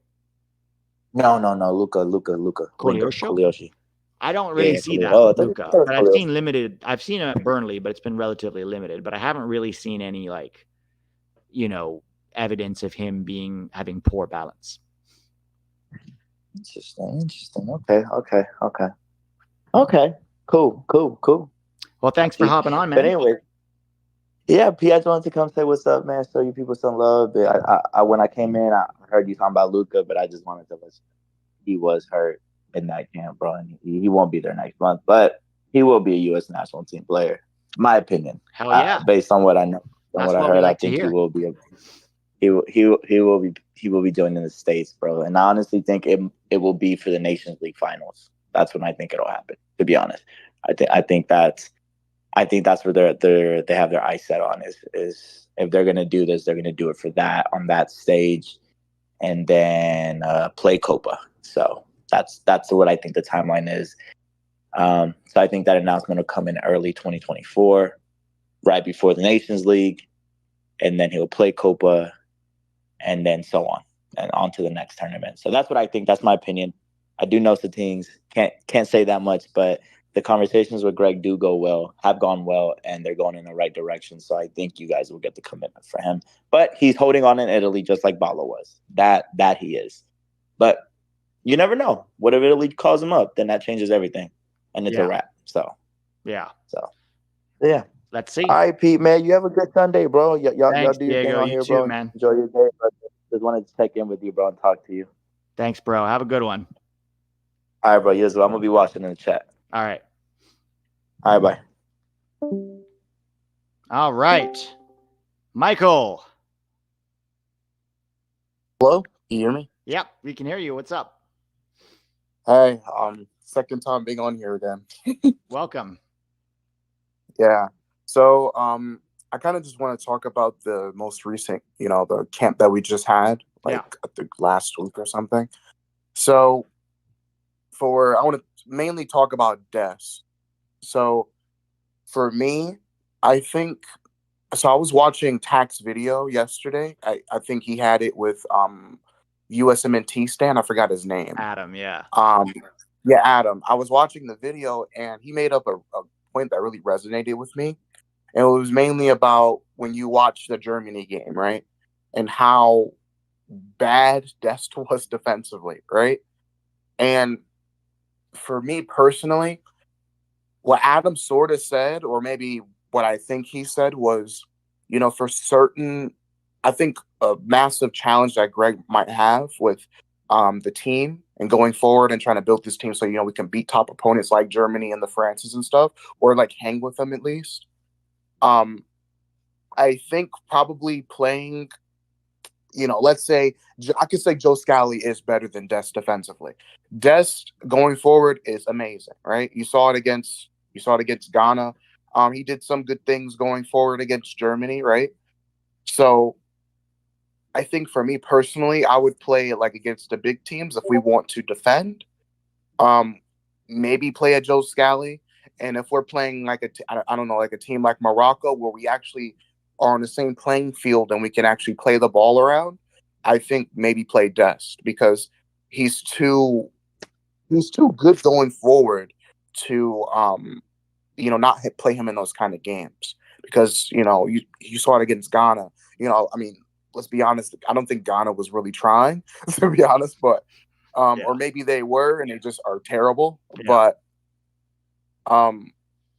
Speaker 3: No, Luca.
Speaker 1: Koleosho? I don't really see that with Luca, but I've seen limited. I've seen him at Burnley, but it's been relatively limited. But I haven't really seen any evidence of him having poor balance.
Speaker 3: Interesting. Okay. Cool.
Speaker 1: Well, thanks for hopping on, man.
Speaker 3: But anyway, yeah, P, I just wanted to come say what's up, man. Show you people some love. I when I came in, I heard you talking about Luca, but I just wanted to let you know he was hurt in that camp, bro, and he won't be there next month, but he will be a U.S. national team player. My opinion.
Speaker 1: Hell yeah.
Speaker 3: Based on what I know, from what I heard, I think
Speaker 1: he
Speaker 3: will be. He will be joining the States, bro. And I honestly think it will be for the Nations League finals. That's when I think it'll happen. To be honest, I think that's where they have their eyes set on is if they're gonna do this, they're gonna do it for that on that stage, and then play Copa. So that's what I think the timeline is. So I think that announcement will come in early 2024, right before the Nations League, and then he'll play Copa, and then so on and on to the next tournament. So that's what I think. That's my opinion. I do know some things. Can't say that much, but the conversations with Greg have gone well, and they're going in the right direction. So I think you guys will get the commitment for him. But he's holding on in Italy just like Bala was. That he is. But you never know. What if Italy calls him up? Then that changes everything, and it's a wrap. So
Speaker 1: yeah.
Speaker 3: Let's see. All right, Pete, man. You have a good Sunday, bro. Y'all do your thing on here, bro.
Speaker 1: Man.
Speaker 3: Enjoy your day. Bro. Just wanted to check in with you, bro, and talk to you.
Speaker 1: Thanks, bro. Have a good one.
Speaker 3: All right, bro. You as well. I'm gonna be watching in the chat.
Speaker 1: All right.
Speaker 3: All right, bye.
Speaker 1: All right. Michael.
Speaker 4: Hello? Can you hear me?
Speaker 1: Yep, we can hear you. What's up?
Speaker 4: Hey, second time being on here again.
Speaker 1: Welcome.
Speaker 4: Yeah. So, I kind of just want to talk about the most recent, the camp that we just had, I think last week or something. So, I want to mainly talk about Des. So, for me, I think, so I was watching Tack's video yesterday. I think he had it with USMNT Stan. I forgot his name.
Speaker 1: Adam, yeah.
Speaker 4: Yeah, Adam. I was watching the video, and he made up a point that really resonated with me. And it was mainly about when you watch the Germany game, right? And how bad Dest was defensively, right? And for me personally, what Adam sort of said, or maybe what I think he said was, for certain, I think a massive challenge that Greg might have with the team and going forward and trying to build this team so, we can beat top opponents like Germany and the Frances and stuff, or like hang with them at least. I think probably playing, let's say, I could say Joe Scally is better than Dest defensively. Dest going forward is amazing, right? You saw it against Ghana. He did some good things going forward against Germany, right? So I think for me personally, I would play like against the big teams if we want to defend. Maybe play a Joe Scally. And if we're playing like like a team like Morocco, where we actually are on the same playing field and we can actually play the ball around, I think maybe play Dest, because he's too good going forward to not play him in those kind of games, because you saw it against Ghana. Let's be honest, I don't think Ghana was really trying, to be honest, but or maybe they were and they just are terrible.
Speaker 1: Yeah.
Speaker 4: But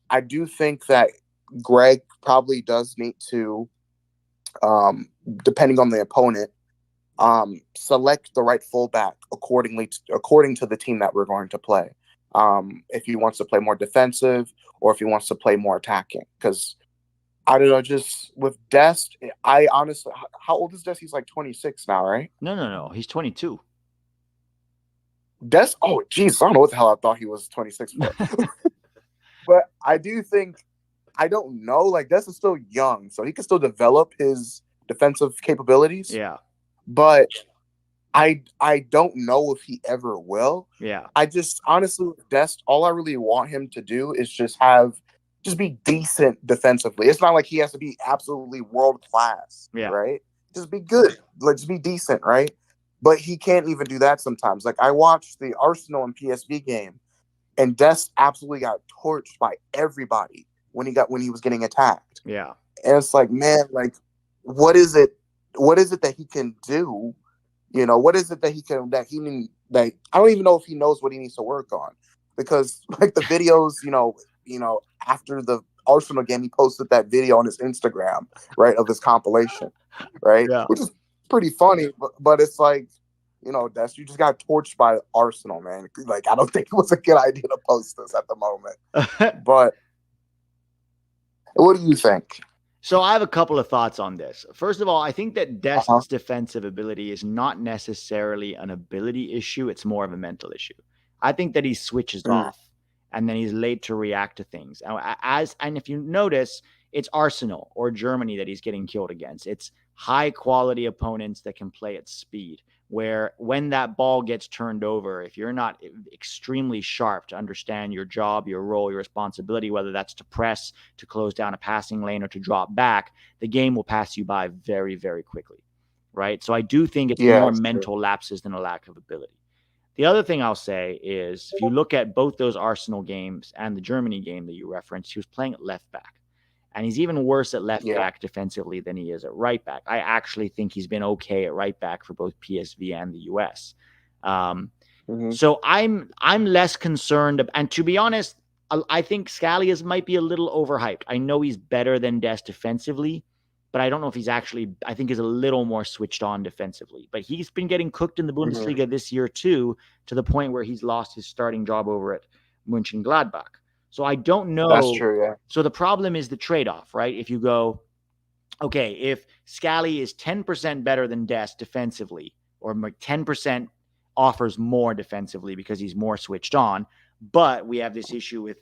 Speaker 4: I do think that Greg probably does need to, depending on the opponent, select the right fullback according to the team that we're going to play. If he wants to play more defensive or if he wants to play more attacking. Because I don't know, just with Dest, I honestly, how old is Dest? He's like 26 now, right?
Speaker 1: No. He's 22.
Speaker 4: Dest, oh, geez, I don't know what the hell I thought he was 26 for. But I do think, I don't know, like Dest is still young, so he can still develop his defensive capabilities.
Speaker 1: Yeah.
Speaker 4: But I don't know if he ever will.
Speaker 1: Yeah.
Speaker 4: I just, honestly, with Dest, all I really want him to do is just be decent defensively. It's not like he has to be absolutely world class, right? Just be good. Like, just be decent, right? But he can't even do that sometimes. Like, I watched the Arsenal and PSV game, and Dest absolutely got torched by everybody when he was getting attacked.
Speaker 1: Yeah.
Speaker 4: And it's like, man, like, what is it that he can do? You know, what is it that I don't even know if he knows what he needs to work on. Because like the videos, after the Arsenal game, he posted that video on his Instagram, right, of his compilation, right?
Speaker 1: Yeah.
Speaker 4: Which is pretty funny, but it's like, Des, you just got torched by Arsenal, man. Like, I don't think it was a good idea to post this at the moment. But what do you think?
Speaker 1: So I have a couple of thoughts on this. First of all, I think that Dest's defensive ability is not necessarily an ability issue. It's more of a mental issue. I think that he switches off and then he's late to react to things. And if you notice, it's Arsenal or Germany that he's getting killed against. It's high quality opponents that can play at speed, where when that ball gets turned over, if you're not extremely sharp to understand your job, your role, your responsibility, whether that's to press, to close down a passing lane, or to drop back, the game will pass you by very, very quickly, right? So I do think it's more mental lapses than a lack of ability. The other thing I'll say is, if you look at both those Arsenal games and the Germany game that you referenced, he was playing at left back. And he's even worse at left back defensively than he is at right back. I actually think he's been okay at right back for both PSV and the US. So I'm less concerned. And to be honest, I think Scally might be a little overhyped. I know he's better than Dest defensively, but I don't know if I think he's a little more switched on defensively. But he's been getting cooked in the Bundesliga this year too, to the point where he's lost his starting job over at Mönchengladbach. So I don't know.
Speaker 4: That's true, yeah.
Speaker 1: So the problem is the trade-off, right? If you go, okay, if Scally is 10% better than Dest defensively, or 10% offers more defensively because he's more switched on, but we have this issue with,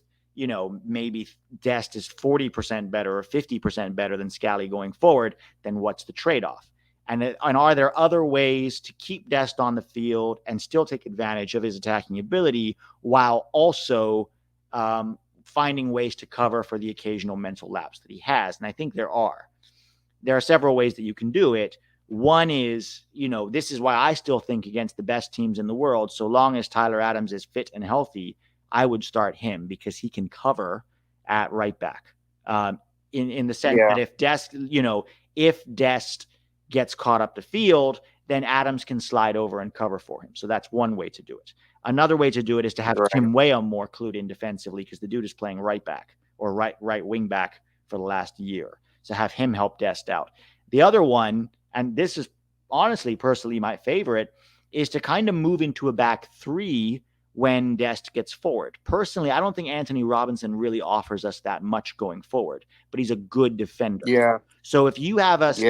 Speaker 1: maybe Dest is 40% better or 50% better than Scally going forward, then what's the trade-off? And are there other ways to keep Dest on the field and still take advantage of his attacking ability while also finding ways to cover for the occasional mental lapse that he has? And I think there are several ways that you can do it. One is, this is why I still think against the best teams in the world, so long as Tyler Adams is fit and healthy, I would start him because he can cover at right back. In the sense that if Dest gets caught up the field, then Adams can slide over and cover for him. So that's one way to do it. Another way to do it is to have Tim Weah more clued in defensively, because the dude is playing right back or right wing back for the last year. So have him help Dest out. The other one, and this is honestly personally my favorite, is to kind of move into a back three when Dest gets forward. Personally, I don't think Anthony Robinson really offers us that much going forward, but he's a good defender.
Speaker 4: Yeah.
Speaker 1: So if you have us,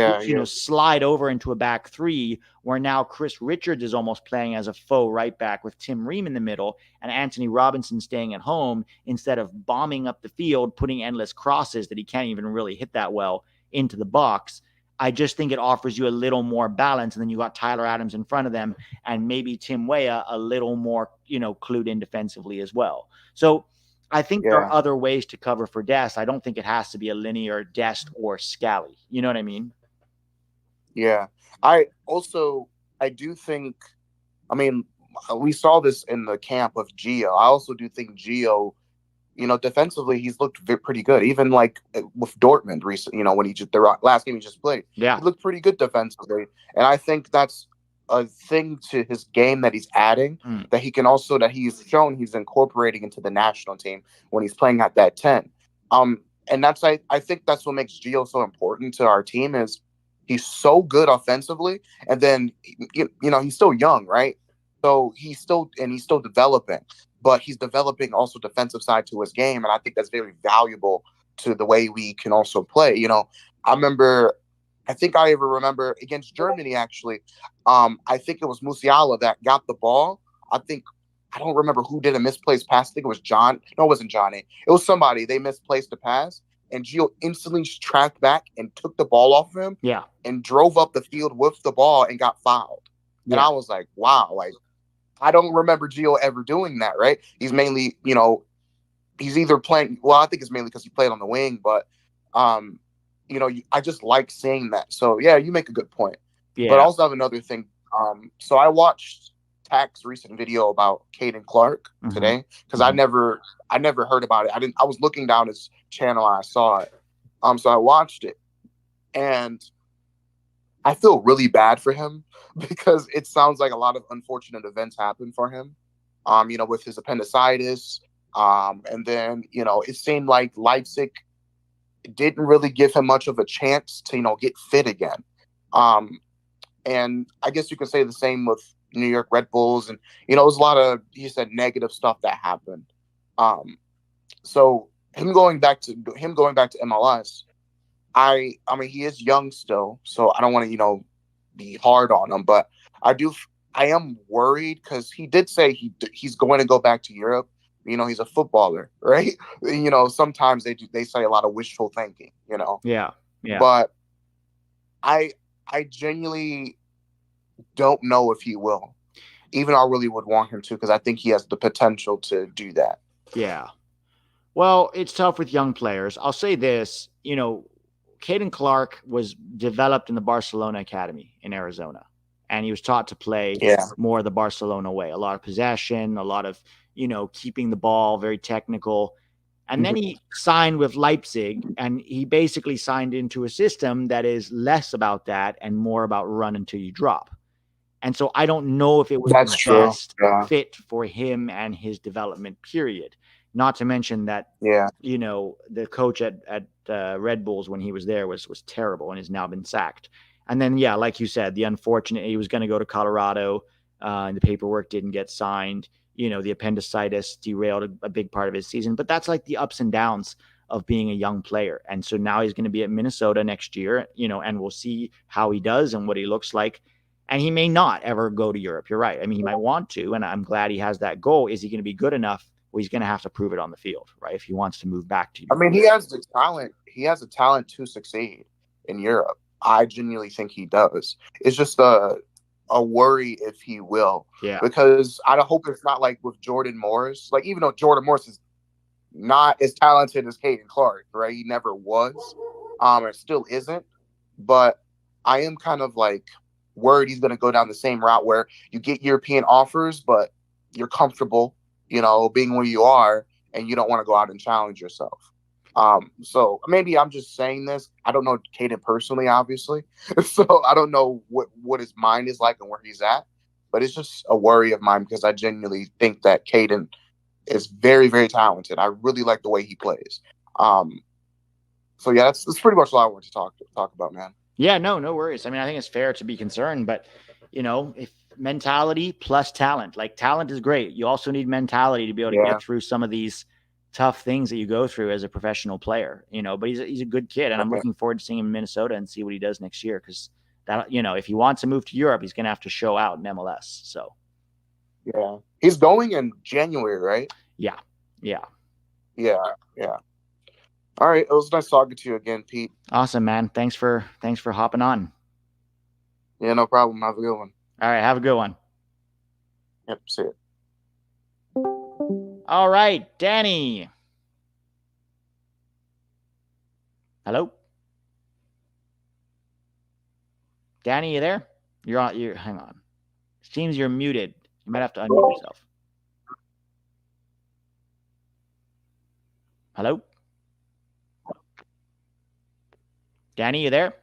Speaker 1: slide over into a back three, where now Chris Richards is almost playing as a faux right back with Tim Ream in the middle and Anthony Robinson staying at home, instead of bombing up the field, putting endless crosses that he can't even really hit that well into the box, I just think it offers you a little more balance. And then you got Tyler Adams in front of them and maybe Tim Weah a little more, clued in defensively as well. So I think there are other ways to cover for Dest. I don't think it has to be a linear Dest or Scally. You know what I mean?
Speaker 4: Yeah. I do think, we saw this in the camp of Gio. I also do think Gio, defensively, he's looked pretty good. Even like with Dortmund recently, when the last game he just played, he looked pretty good defensively. And I think that's a thing to his game that he's adding that he's shown he's incorporating into the national team when he's playing at that 10. And I think that's what makes Gio so important to our team is he's so good offensively, and then he's still young, right? So he's still developing, but he's developing also defensive side to his game, and I think that's very valuable to the way we can also play. I think I ever remember against Germany, actually. I think it was Musiala that got the ball. I don't remember who did a misplaced pass. I think it was John. No, it wasn't Johnny. It was somebody. They misplaced the pass, and Gio instantly tracked back and took the ball off of him.
Speaker 1: Yeah.
Speaker 4: And drove up the field with the ball and got fouled. Yeah. And I was like, wow, like I don't remember Gio ever doing that, right? He's mainly, he's either playing. Well, I think it's mainly because he played on the wing, but I just like seeing that. So yeah, you make a good point. Yeah. But I also have another thing. So I watched Tak's recent video about Caden Clark today because I never heard about it. I was looking down his channel and I saw it. So I watched it, and I feel really bad for him because it sounds like a lot of unfortunate events happened for him. With his appendicitis, and then it seemed like Leipzig didn't really give him much of a chance to get fit again. And I guess you could say the same with New York Red Bulls, and it was a lot of, you said, negative stuff that happened. So him going back to MLS, I mean he is young still, so I don't want to be hard on him, but I am worried because he did say he's going to go back to Europe. He's a footballer, right? Sometimes they say a lot of wishful thinking.
Speaker 1: Yeah.
Speaker 4: But I genuinely don't know if he will. Even I really would want him to, because I think he has the potential to do that.
Speaker 1: Yeah. Well, it's tough with young players. I'll say this, Caden Clark was developed in the Barcelona Academy in Arizona, and he was taught to play more the Barcelona way. A lot of possession, a lot of, keeping the ball, very technical. And then he signed with Leipzig, and he basically signed into a system that is less about that and more about run until you drop. And so I don't know if it was the best fit for him and his development period. Not to mention that, the coach at Red Bulls when he was there was terrible and has now been sacked. And then, like you said, the unfortunate, he was going to go to Colorado, and the paperwork didn't get signed. The appendicitis derailed a big part of his season. But that's like the ups and downs of being a young player. And so now he's going to be at Minnesota next year, and we'll see how he does and what he looks like. And he may not ever go to Europe. You're right. I mean, he might want to, and I'm glad he has that goal. Is he going to be good enough? Well, he's going to have to prove it on the field, right? If he wants to move back to Europe.
Speaker 4: I mean, he has the talent. He has the talent to succeed in Europe. I genuinely think he does. It's just a worry if he will.
Speaker 1: Yeah.
Speaker 4: Because I hope it's not like with Jordan Morris. Like, even though Jordan Morris is not as talented as Caden Clark, right? He never was. It still isn't. But I am kind of like worried he's going to go down the same route where you get European offers, but you're comfortable, being where you are, and you don't want to go out and challenge yourself. So maybe I'm just saying this. I don't know Caden personally, obviously. So I don't know what his mind is like and where he's at, but it's just a worry of mine because I genuinely think that Caden is very, very talented. I really like the way he plays. So yeah, that's pretty much all I want to talk about, man.
Speaker 1: Yeah, no worries. I mean, I think it's fair to be concerned, but if mentality plus talent, like talent is great. You also need mentality to be able to get through some of these tough things that you go through as a professional player, but he's a good kid, and I'm looking forward to seeing him in Minnesota and see what he does next year. Cause that, if he wants to move to Europe, he's going to have to show out in MLS. So
Speaker 4: yeah, he's going in January, right?
Speaker 1: Yeah.
Speaker 4: All right. It was nice talking to you again, Pete.
Speaker 1: Awesome, man. Thanks for hopping on.
Speaker 4: Yeah, no problem. Have a good one.
Speaker 1: All right. Have a good one.
Speaker 4: Yep. See it.
Speaker 1: All right, Danny. Hello? Danny, you there? Hang on. It seems you're muted. You might have to unmute yourself. Hello? Danny, you there?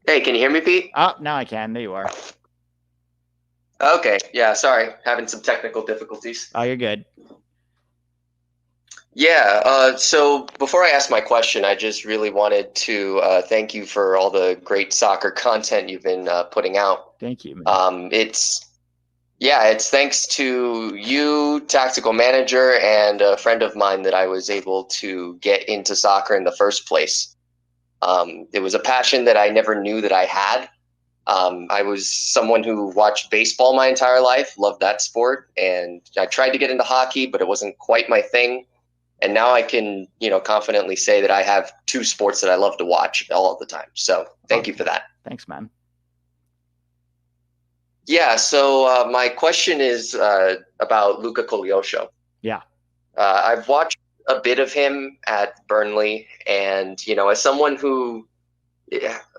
Speaker 5: Hey, can you hear me, Pete?
Speaker 1: Oh, now I can. There you are.
Speaker 5: Okay. Yeah, sorry. Having some technical difficulties.
Speaker 1: Oh, you're good.
Speaker 5: Yeah, so before I ask my question, I just really wanted to thank you for all the great soccer content you've been putting out.
Speaker 1: Thank you, man.
Speaker 5: It's thanks to you, Tactical Manager, and a friend of mine that I was able to get into soccer in the first place. It was a passion that I never knew that I had. I was someone who watched baseball my entire life, loved that sport, and I tried to get into hockey, but it wasn't quite my thing. And now I can, confidently say that I have two sports that I love to watch all of the time. So thank you for that.
Speaker 1: Thanks, man.
Speaker 5: Yeah. So my question is about Luca Koleosho.
Speaker 1: Yeah.
Speaker 5: I've watched a bit of him at Burnley, and as someone who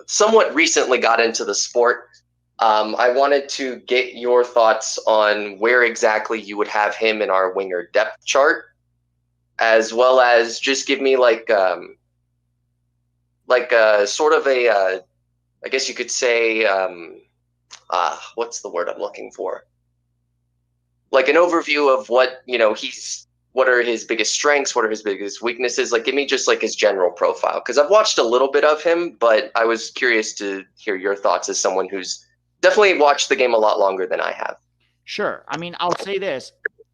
Speaker 5: somewhat recently got into the sport, I wanted to get your thoughts on where exactly you would have him in our winger depth chart, as well as just give me like a sort of a, I guess you could say, what's the word I'm looking for? Like an overview of what what are his biggest strengths, what are his biggest weaknesses? Like, give me just like his general profile, because I've watched a little bit of him, but I was curious to hear your thoughts as someone who's definitely watched the game a lot longer than I have.
Speaker 1: Sure. I mean, I'll say this.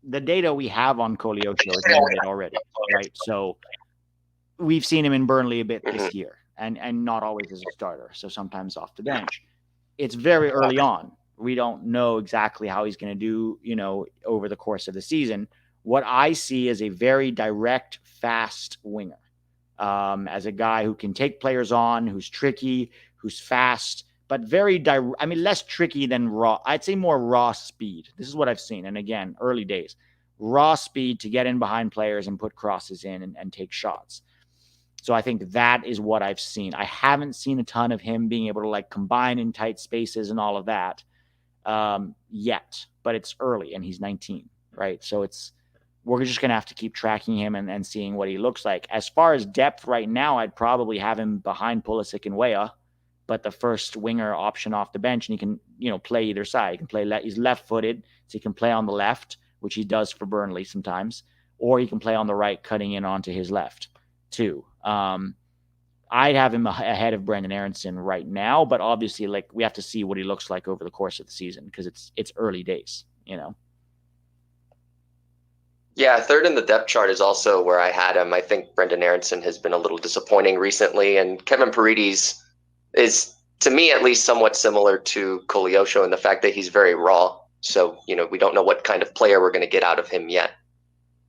Speaker 1: The data we have on Koleosho is limited already, right? So we've seen him in Burnley a bit this year, and not always as a starter. So sometimes off the bench. It's very early on. We don't know exactly how he's going to do, over the course of the season. What I see is a very direct, fast winger, as a guy who can take players on, who's tricky, who's fast, but very less tricky than raw. I'd say more raw speed. This is what I've seen. And again, early days, raw speed to get in behind players and put crosses in and take shots. So I think that is what I've seen. I haven't seen a ton of him being able to like combine in tight spaces and all of that yet, but it's early and he's 19, right? So we're just going to have to keep tracking him and seeing what he looks like. As far as depth right now, I'd probably have him behind Pulisic and Weah, but the first winger option off the bench, and he can, play either side. He can play he's left-footed, so he can play on the left, which he does for Burnley sometimes, or he can play on the right, cutting in onto his left too. I'd have him ahead of Brenden Aaronson right now, but obviously, like, we have to see what he looks like over the course of the season because it's early days,
Speaker 5: Yeah, third in the depth chart is also where I had him. I think Brenden Aaronson has been a little disappointing recently, and Kevin Paredes is, to me at least, somewhat similar to Koleosho in the fact that he's very raw. So, we don't know what kind of player we're going to get out of him yet.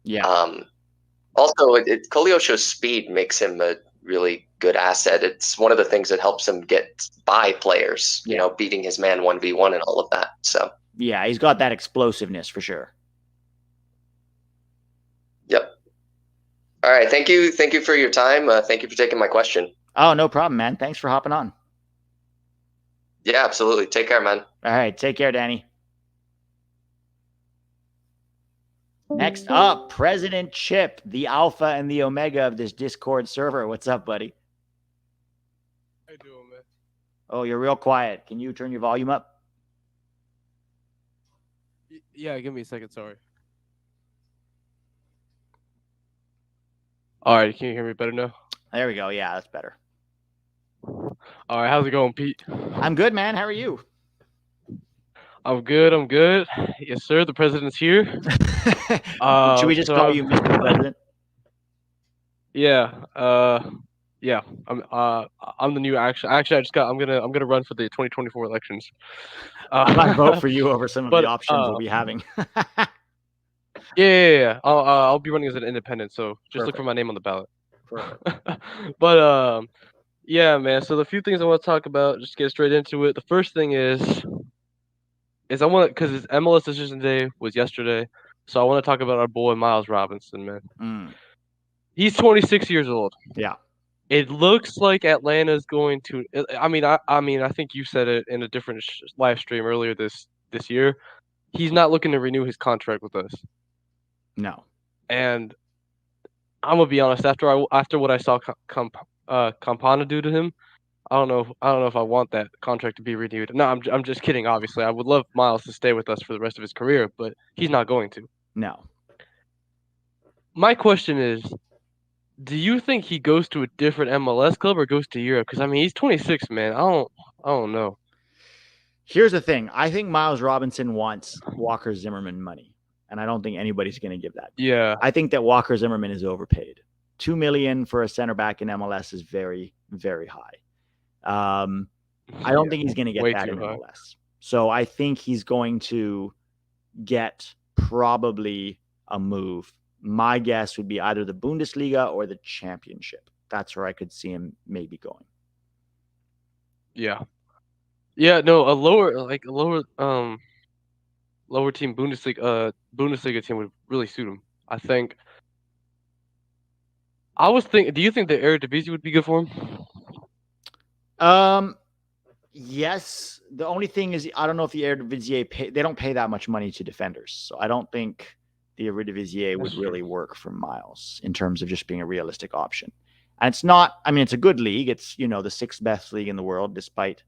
Speaker 1: Yeah.
Speaker 5: Also, Koleosho's speed makes him a really good asset. It's one of the things that helps him get by players, beating his man 1v1 and all of that. So
Speaker 1: yeah, he's got that explosiveness for sure.
Speaker 5: Yep. All right. Thank you for your time. Thank you for taking my question.
Speaker 1: Oh, no problem, man. Thanks for hopping on.
Speaker 5: Yeah, absolutely. Take care, man.
Speaker 1: All right. Take care, Danny. Next up, President Chip, the alpha and the omega of this Discord server. What's up, buddy?
Speaker 6: How you doing, man?
Speaker 1: Oh, you're real quiet. Can you turn your volume up?
Speaker 6: Yeah, give me a second. Sorry. All right, can you hear me better now?
Speaker 1: There we go. Yeah, that's better.
Speaker 6: All right, how's it going, Pete?
Speaker 1: I'm good, man. How are you?
Speaker 6: I'm good. Yes, sir. The president's here.
Speaker 1: Should we just call you Mr. President?
Speaker 6: Yeah. Yeah. I'm the new actually. I just got. I'm gonna run for the 2024 elections.
Speaker 1: I might vote for you over some of the options we'll be having.
Speaker 6: Yeah. I'll be running as an independent, so just
Speaker 1: Perfect.
Speaker 6: look for my name on the ballot.
Speaker 1: Perfect.
Speaker 6: But yeah, man. So the few things I want to talk about, just get straight into it. The first thing is I want to, because his MLS decision day was yesterday, so I want to talk about our boy Miles Robinson, man. He's 26 years old.
Speaker 1: Yeah.
Speaker 6: It looks like Atlanta's going to. I mean, I think you said it in a different live stream earlier this year. He's not looking to renew his contract with us.
Speaker 1: No.
Speaker 6: And I'm gonna be honest. After what I saw Campana do to him, I don't know. I don't know if I want that contract to be renewed. No, I'm just kidding. Obviously, I would love Miles to stay with us for the rest of his career, but he's not going to.
Speaker 1: No.
Speaker 6: My question is, do you think he goes to a different MLS club or goes to Europe? Because I mean, he's 26, man. I don't know.
Speaker 1: Here's the thing. I think Miles Robinson wants Walker Zimmerman money, and I don't think anybody's going to give that.
Speaker 6: Yeah.
Speaker 1: I think that Walker Zimmerman is overpaid. $2 million for a center back in MLS is very, very high. I don't think he's going to get that in MLS. So I think he's going to get probably a move. My guess would be either the Bundesliga or the Championship. That's where I could see him maybe going.
Speaker 6: Yeah. Yeah, no, a lower team Bundesliga team would really suit him. I think. I was thinking, do you think the Eredivisie would be good for him?
Speaker 1: Yes. The only thing is, I don't know if the Eredivisie they don't pay that much money to defenders, so I don't think the Eredivisie would really work for Miles in terms of just being a realistic option. And it's not. I mean, it's a good league. It's the 6th best league in the world, despite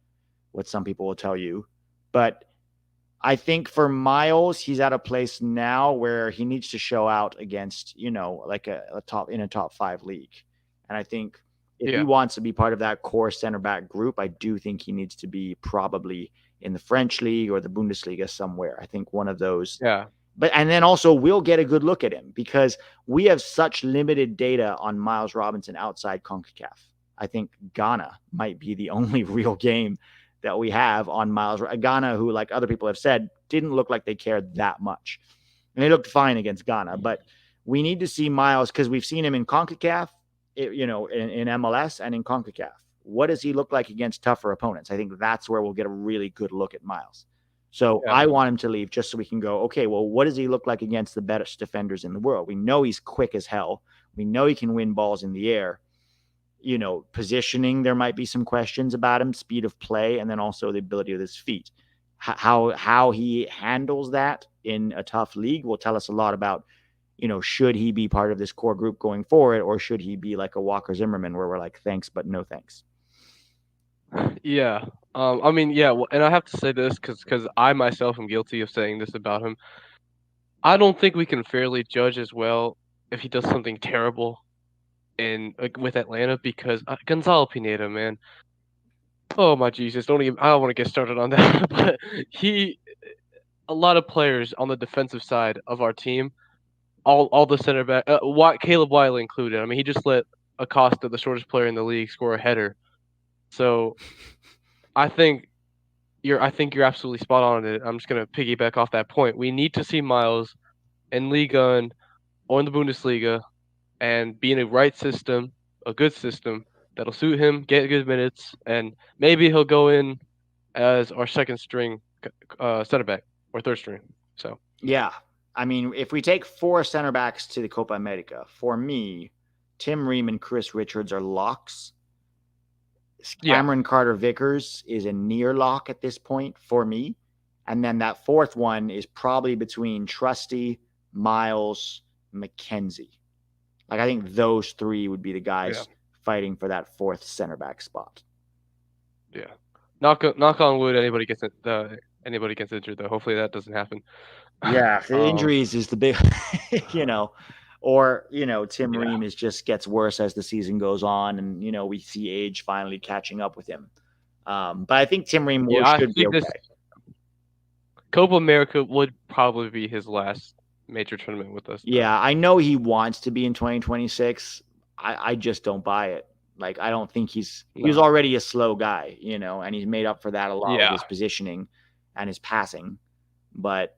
Speaker 1: what some people will tell you. But I think for Miles, he's at a place now where he needs to show out against, like a top 5 league. And I think if he wants to be part of that core center back group, I do think he needs to be probably in the French league or the Bundesliga somewhere. I think one of those.
Speaker 6: Yeah.
Speaker 1: And then also we'll get a good look at him because we have such limited data on Miles Robinson outside CONCACAF. I think Ghana might be the only real game that we have on Miles. Ghana, who, like other people have said, didn't look like they cared that much. And they looked fine against Ghana. But we need to see Miles because we've seen him in CONCACAF, in MLS and in CONCACAF. What does he look like against tougher opponents? I think that's where we'll get a really good look at Miles. So I want him to leave just so we can go, okay, well, what does he look like against the best defenders in the world? We know he's quick as hell. We know he can win balls in the air. Positioning, there might be some questions about him, speed of play, and then also the ability of his feet. How he handles that in a tough league will tell us a lot about, should he be part of this core group going forward, or should he be like a Walker Zimmerman where we're like, thanks, but no thanks.
Speaker 6: Yeah. I mean, yeah, and I have to say this because I myself am guilty of saying this about him. I don't think we can fairly judge as well if he does something terrible with Atlanta because Gonzalo Pineda, man. Oh my Jesus! I don't want to get started on that. But a lot of players on the defensive side of our team, all the center back, Caleb Wiley included. I mean, he just let Acosta, the shortest player in the league, score a header. So, I think you're absolutely spot on it. I'm just gonna piggyback off that point. We need to see Miles in Liga or in the Bundesliga, and be in a right system, a good system that'll suit him, get good minutes, and maybe he'll go in as our second string center back or third string. So
Speaker 1: yeah, I mean, if we take 4 center backs to the Copa America, for me, Tim Ream and Chris Richards are locks. Cameron Carter-Vickers is a near lock at this point for me. And then that 4th one is probably between Trusty, Miles, McKenzie. Like, I think those 3 would be the guys fighting for that 4th center back spot.
Speaker 6: Yeah. Knock on wood, anybody gets injured though. Hopefully that doesn't happen.
Speaker 1: Yeah, the injuries is the big or Tim Ream just gets worse as the season goes on, and we see age finally catching up with him. But I think Tim Ream should be okay.
Speaker 6: Copa America would probably be his last major tournament with us.
Speaker 1: Yeah, I know he wants to be in 2026. I just don't buy it. Like, I don't think he was already a slow guy, and he's made up for that a lot with his positioning and his passing. But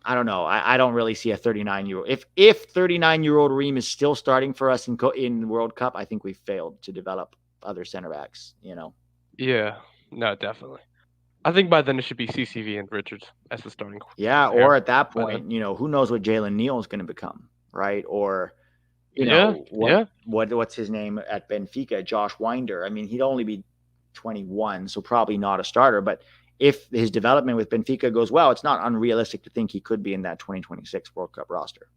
Speaker 1: I don't know. I don't really see a 39-year-old. If 39-year-old Ream is still starting for us in World Cup, I think we failed to develop other center backs,
Speaker 6: Yeah, no, definitely. I think by then it should be CCV and Richards as the starting.
Speaker 1: Yeah, or at that point, who knows what Jalen Neal is going to become, right? Or, what's his name at Benfica, Josh Winder. I mean, he'd only be 21, so probably not a starter. But if his development with Benfica goes well, it's not unrealistic to think he could be in that 2026 World Cup roster.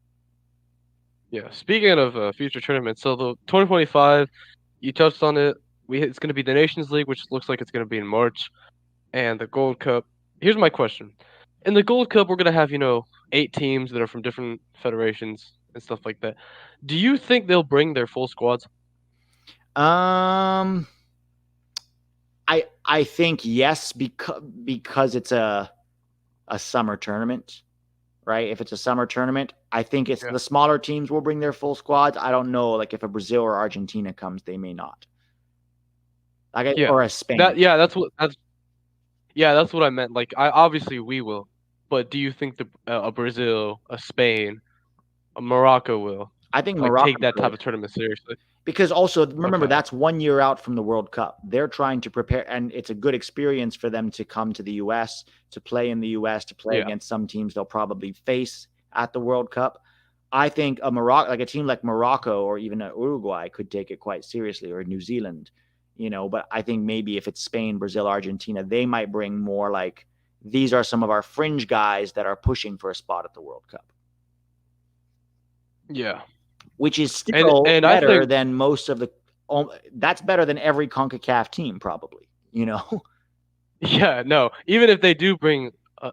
Speaker 6: Yeah, speaking of future tournaments, so the 2025, you touched on it. it's going to be the Nations League, which looks like it's going to be in March, and the Gold Cup. Here's my question: in the Gold Cup, we're going to have 8 teams that are from different federations and stuff like that. Do you think they'll bring their full squads?
Speaker 1: I think yes, because it's a summer tournament, right? If it's a summer tournament, I think it's the smaller teams will bring their full squads. I don't know, like if a Brazil or Argentina comes, they may not. Or a Spain.
Speaker 6: That's what I meant. Like, obviously we will, but do you think a Brazil, a Spain, a Morocco will?
Speaker 1: I think Morocco
Speaker 6: take that type of tournament seriously.
Speaker 1: Because also, remember, that's 1 year out from the World Cup. They're trying to prepare, and it's a good experience for them to come to the U.S., to play in the U.S., to play against some teams they'll probably face at the World Cup. I think a team like Morocco or even Uruguay could take it quite seriously, or New Zealand, But I think maybe if it's Spain, Brazil, Argentina, they might bring more like, these are some of our fringe guys that are pushing for a spot at the World Cup.
Speaker 6: Yeah.
Speaker 1: Which is still better than most of the that's better than every CONCACAF team, probably,
Speaker 6: Yeah, no. Even if they do bring a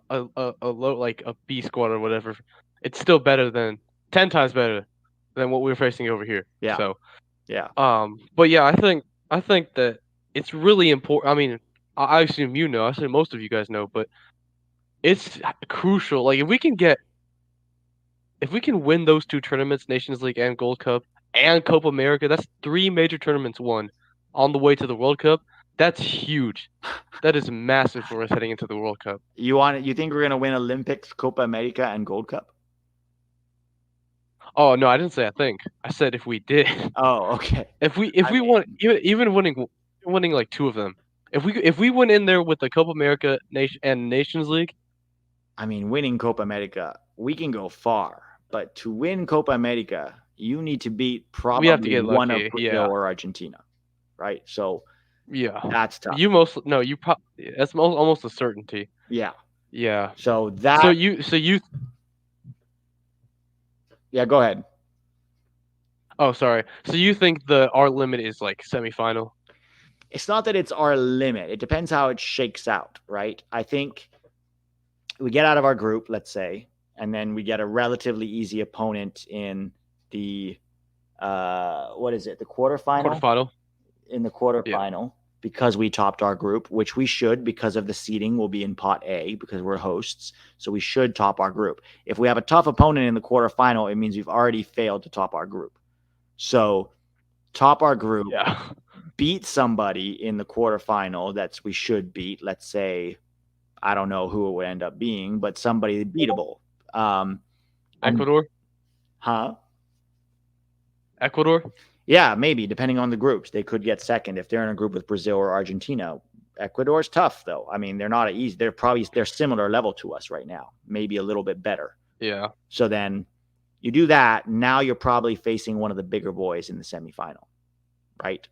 Speaker 6: low, like a B squad or whatever, it's still better than 10 times better than what we're facing over here.
Speaker 1: Yeah.
Speaker 6: So
Speaker 1: but
Speaker 6: yeah, I think that it's really important. I mean, I assume I assume most of you guys know, but it's crucial. Like if we can win those 2 tournaments, Nations League and Gold Cup, and Copa America, that's 3 major tournaments won on the way to the World Cup. That's huge. That is massive for us heading into the World Cup.
Speaker 1: You think we're gonna win Olympics, Copa America, and Gold Cup?
Speaker 6: Oh no, I didn't say I think. I said if we did.
Speaker 1: Oh, okay.
Speaker 6: If we won, even winning like 2 of them. If we went in there with the Copa America and Nations League.
Speaker 1: I mean, winning Copa America, we can go far, but to win Copa America, you need to beat probably one of Brazil or Argentina, right? So that's tough.
Speaker 6: That's almost a certainty.
Speaker 1: Yeah.
Speaker 6: So
Speaker 1: go ahead.
Speaker 6: Oh, sorry. So you think our limit is like semifinal?
Speaker 1: It's not that it's our limit. It depends how it shakes out, right? I think we get out of our group, let's say, and then we get a relatively easy opponent in the the quarterfinal? In the quarterfinal, because we topped our group, which we should, because of the seeding, we'll be in pot A because we're hosts. So we should top our group. If we have a tough opponent in the quarterfinal, it means we've already failed to top our group. So top our group, beat somebody in the quarterfinal we should beat. Let's say, I don't know who it would end up being, but somebody beatable.
Speaker 6: Ecuador? Ecuador?
Speaker 1: Yeah, maybe, depending on the groups. They could get second if they're in a group with Brazil or Argentina. Ecuador's tough, though. I mean, they're not easy. They're similar level to us right now, maybe a little bit better.
Speaker 6: Yeah.
Speaker 1: So then you do that. Now you're probably facing one of the bigger boys in the semifinal, right?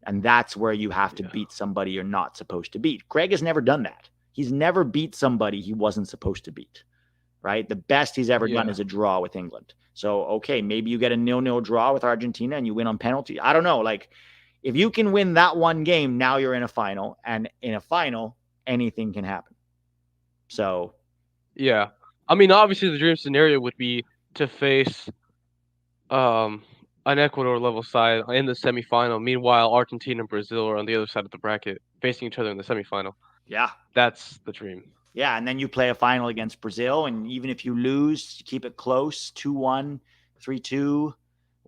Speaker 1: And that's where you have to beat somebody you're not supposed to beat. Greg has never done that. He's never beat somebody he wasn't supposed to beat, right? The best he's ever done is a draw with England. So, okay, maybe you get a 0-0 draw with Argentina and you win on penalty. I don't know. Like, if you can win that one game, now you're in a final. And in a final, anything can happen. So.
Speaker 6: Yeah. I mean, obviously, the dream scenario would be to face an Ecuador-level side in the semifinal. Meanwhile, Argentina and Brazil are on the other side of the bracket, facing each other in the semifinal.
Speaker 1: Yeah.
Speaker 6: That's the dream.
Speaker 1: Yeah, and then you play a final against Brazil, and even if you lose, you keep it close, 2-1, 3-2,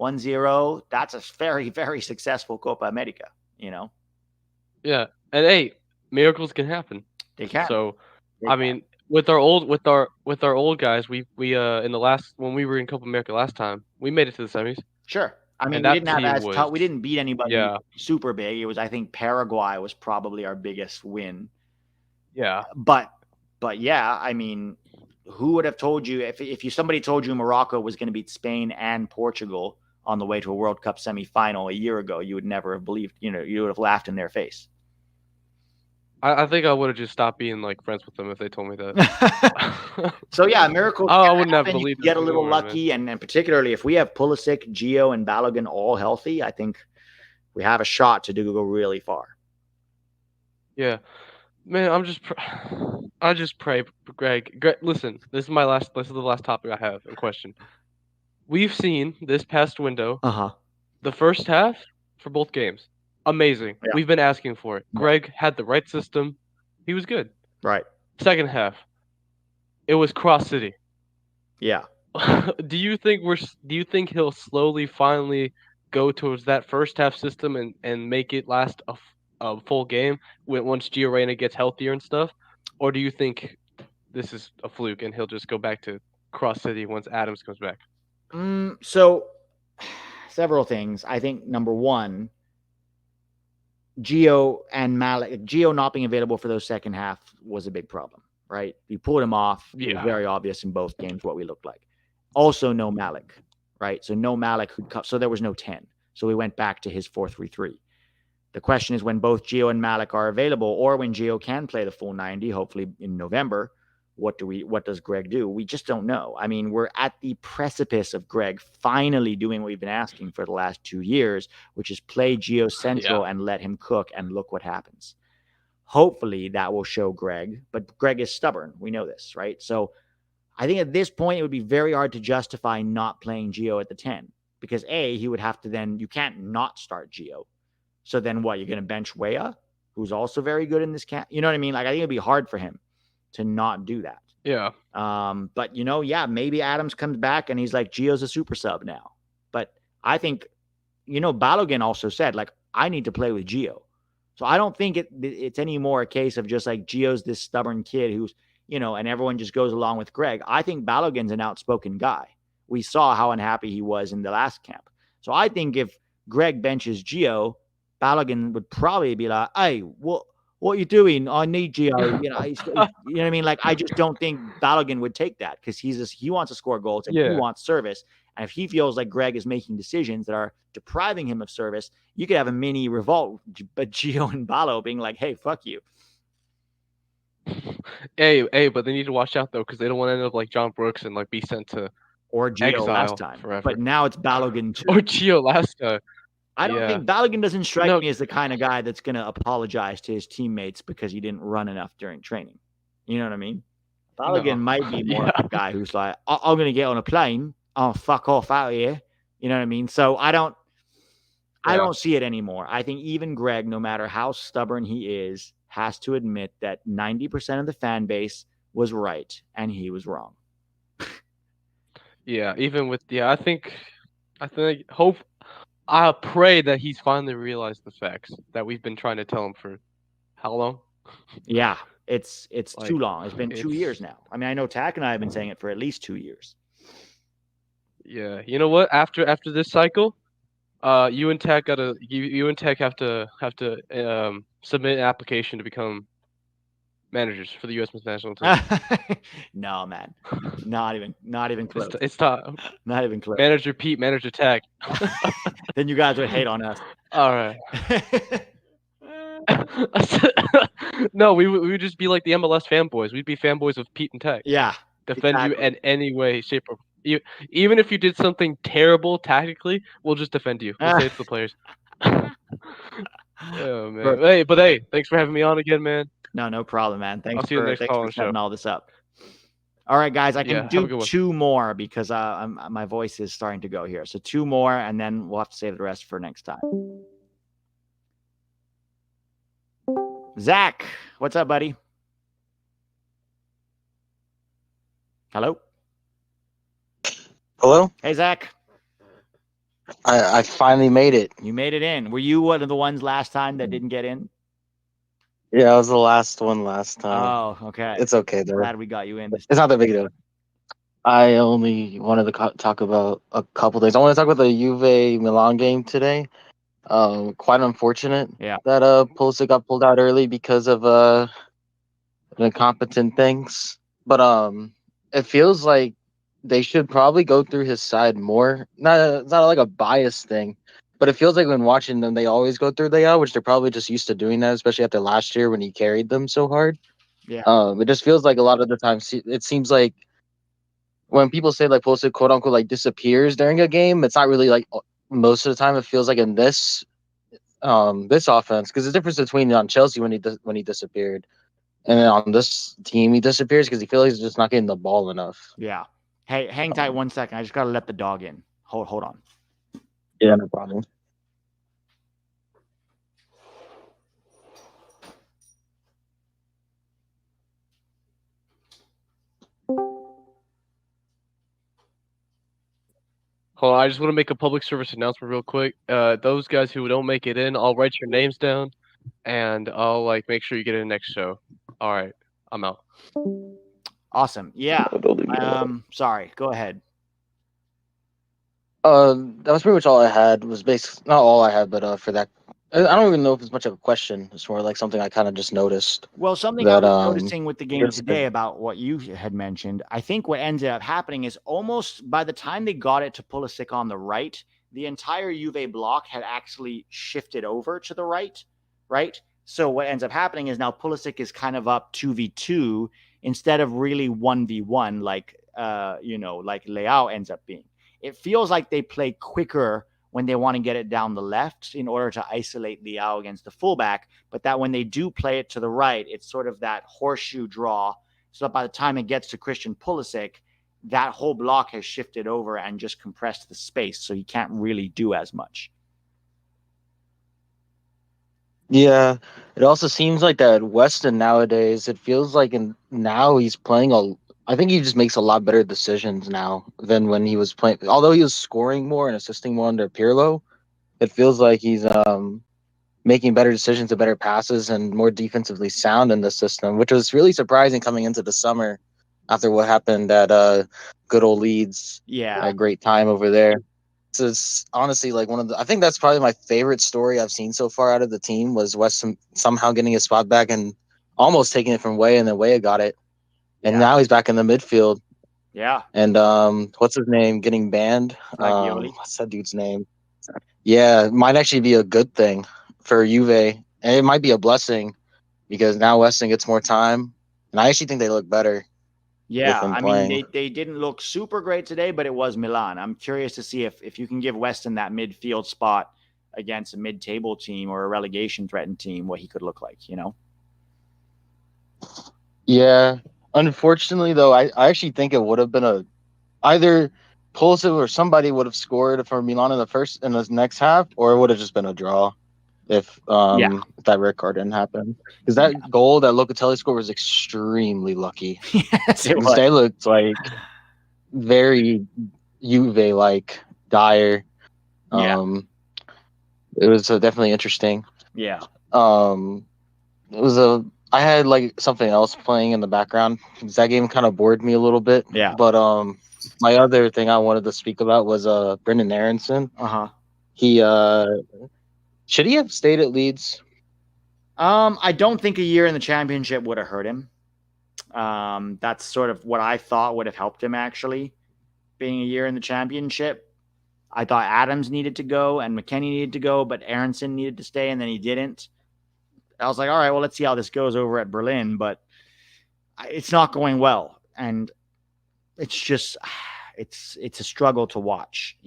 Speaker 1: 1-0. That's a very, very successful Copa America,
Speaker 6: Yeah, and hey, miracles can happen.
Speaker 1: They can.
Speaker 6: So, I mean, with our old guys, we when we were in Copa America last time, we made it to the semis.
Speaker 1: Sure. I mean, we didn't beat anybody super big. It was, I think, Paraguay was probably our biggest win.
Speaker 6: Yeah.
Speaker 1: But yeah, I mean, who would have told you if somebody told you Morocco was going to beat Spain and Portugal on the way to a World Cup semifinal a year ago, you would never have believed, you would have laughed in their face.
Speaker 6: I think I would have just stopped being like friends with them if they told me that.
Speaker 1: So yeah, miracles.
Speaker 6: I wouldn't have believed.
Speaker 1: Get a little lucky, and particularly if we have Pulisic, Gio, and Balogun all healthy, I think we have a shot to go really far.
Speaker 6: Yeah, man. I just pray, Greg. Listen, this is the last topic I have in question. We've seen this past window, the first half for both games, amazing.
Speaker 1: Yeah.
Speaker 6: We've been asking for it.
Speaker 1: Yeah.
Speaker 6: Greg had the right system. He was good.
Speaker 1: Right.
Speaker 6: Second half, it was Cross City.
Speaker 1: Yeah.
Speaker 6: Do you think he'll slowly finally go towards that first half system and make it last a full game once Gio Reyna gets healthier and stuff? Or do you think this is a fluke and he'll just go back to Cross City once Adams comes back?
Speaker 1: So several things. I think number one, Gio and Malik, Gio not being available for those second half was a big problem, right? You pulled him off. Yeah. It was very obvious in both games what we looked like. Also, no Malik, right? So no Malik who'd come. So there was no 10. So we went back to his 4-3-3. The question is when both Gio and Malik are available, or when Gio can play the full 90, hopefully in November, what does Greg do? We just don't know. I mean, we're at the precipice of Greg finally doing what we've been asking for the last 2 years, which is play Gio Central and let him cook, and look what happens. Hopefully that will show Greg, but Greg is stubborn. We know this, right? So I think at this point, it would be very hard to justify not playing Gio at the 10 because he would have to then, you can't not start Gio. So then what? You're going to bench Weah, who's also very good in this camp. You know what I mean? Like, I think it'd be hard for him to not do that.
Speaker 6: Yeah.
Speaker 1: But maybe Adams comes back and he's like, Gio's a super sub now. But I think, Balogun also said, like, I need to play with Gio. So I don't think it's any more a case of just like Gio's this stubborn kid who's, and everyone just goes along with Greg. I think Balogun's an outspoken guy. We saw how unhappy he was in the last camp. So I think if Greg benches Gio, Balogun would probably be like, hey, what are you doing? I need Gio. You know what I mean? Like, I just don't think Balogun would take that because he wants to score goals and he wants service. And if he feels like Greg is making decisions that are depriving him of service, you could have a mini revolt, but Gio and Balo being like, hey, fuck you.
Speaker 6: But they need to watch out, though, because they don't want to end up like John Brooks and like be sent to
Speaker 1: or Gio last time.
Speaker 6: Forever.
Speaker 1: But now it's Balogun too.
Speaker 6: Or Gio last time.
Speaker 1: I don't think Balogun doesn't strike me as the kind of guy that's going to apologize to his teammates because he didn't run enough during training. You know what I mean? Balogun might be more of a guy who's like, I'm going to get on a plane. Oh, fuck off out of here. You know what I mean? So I don't see it anymore. I think even Greg, no matter how stubborn he is, has to admit that 90% of the fan base was right and he was wrong.
Speaker 6: I pray that he's finally realized the facts that we've been trying to tell him for how long?
Speaker 1: Yeah, it's like, too long. It's been 2 years now. I mean, I know Tack and I have been saying it for at least 2 years.
Speaker 6: Yeah, you know what? After this cycle, you and Tack have to submit an application to become managers for the USMNT national team.
Speaker 1: No, man, not even close.
Speaker 6: It's time.
Speaker 1: Not even close.
Speaker 6: Manager Pete, manager Tack.
Speaker 1: Then you guys would hate on us.
Speaker 6: All right. No, we would just be like the MLS fanboys. We'd be fanboys of Pete and Tack.
Speaker 1: Yeah.
Speaker 6: Defend you in any way, shape, or even if you did something terrible tactically, we'll just defend you. We'll save the players. Oh man. Hey, thanks for having me on again, man.
Speaker 1: No problem, man. Thanks
Speaker 6: for
Speaker 1: setting all this up. All right, guys, I can do 2 more because my voice is starting to go here. So 2 more, and then we'll have to save the rest for next time. Zach, what's up, buddy? Hello?
Speaker 7: Hello?
Speaker 1: Hey, Zach.
Speaker 7: I finally made it.
Speaker 1: You made it in. Were you one of the ones last time that didn't get in?
Speaker 7: Yeah, I was the last one last time.
Speaker 1: Oh, okay.
Speaker 7: It's okay, though.
Speaker 1: Glad we got you in.
Speaker 7: It's not that big a deal. I only wanted to talk about a couple things. I want to talk about the Juve Milan game today. Quite unfortunate that Pulisic got pulled out early because of incompetent things. But it feels like they should probably go through his side more. It's not like a bias thing, but it feels like when watching them, they always go through Leao, which they're probably just used to doing that, especially after last year when he carried them so hard.
Speaker 1: Yeah.
Speaker 7: It just feels like a lot of the time, it seems like when people say like Pulisic quote unquote like disappears during a game, it's not really like most of the time. It feels like in this this offense, because the difference between on Chelsea when he disappeared, and then on this team he disappears because he feels like he's just not getting the ball enough.
Speaker 1: Yeah. Hey, hang tight 1 second. I just gotta let the dog in. Hold on.
Speaker 7: Yeah, no problem.
Speaker 6: Hold on, I just want to make a public service announcement real quick. Those guys who don't make it in, I'll write your names down, and I'll make sure you get in next show. All right, I'm out.
Speaker 1: Awesome. Yeah. Sorry. Go ahead.
Speaker 7: That was pretty much all I had. Was not all I had, but for that, I don't even know if it's much of a question. It's more like something I kind of just noticed.
Speaker 1: Well, something I was noticing with the game today about what you had mentioned, I think what ended up happening is almost by the time they got it to Pulisic on the right, the entire Juve block had actually shifted over to the right? So what ends up happening is now Pulisic is kind of up 2v2 instead of really 1v1 like like Leao ends up being. It feels like they play quicker when they want to get it down the left in order to isolate Leao against the fullback, but that when they do play it to the right, it's sort of that horseshoe draw. So that by the time it gets to Christian Pulisic, that whole block has shifted over and just compressed the space, so he can't really do as much.
Speaker 7: Yeah, it also seems like that Weston nowadays, it feels like now he's playing I think he just makes a lot better decisions now than when he was playing. Although he was scoring more and assisting more under Pirlo, it feels like he's making better decisions and better passes and more defensively sound in the system, which was really surprising coming into the summer after what happened at good old Leeds.
Speaker 1: Yeah.
Speaker 7: A great time over there. So it's honestly like I think that's probably my favorite story I've seen so far out of the team was Weston somehow getting his spot back and almost taking it from Weah, and then Weah got it. And now he's back in the midfield.
Speaker 1: Yeah.
Speaker 7: And what's his name getting banned? What's that dude's name? Yeah, it might actually be a good thing for Juve. And it might be a blessing because now Weston gets more time. And I actually think they look better.
Speaker 1: Yeah, I mean, they didn't look super great today, but it was Milan. I'm curious to see if you can give Weston that midfield spot against a mid-table team or a relegation-threatened team, what he could look like,
Speaker 7: Yeah. Unfortunately, though, I actually think it would have been either Pulisic or somebody would have scored for Milan in the next half, or it would have just been a draw if that red card didn't happen. Because that goal that Locatelli scored was extremely lucky.
Speaker 1: Yes, it was.
Speaker 7: They looked like very Juve-like dire. It was definitely interesting.
Speaker 1: Yeah.
Speaker 7: It was I had something else playing in the background because that game kind of bored me a little bit.
Speaker 1: Yeah.
Speaker 7: But my other thing I wanted to speak about was Brendan Aronson. He should he have stayed at Leeds?
Speaker 1: I don't think a year in the championship would have hurt him. That's sort of what I thought would have helped him actually, being a year in the championship. I thought Adams needed to go and McKennie needed to go, but Aronson needed to stay, and then he didn't. I was like, all right, well, let's see how this goes over at Berlin, but it's not going well. And it's just, it's a struggle to watch,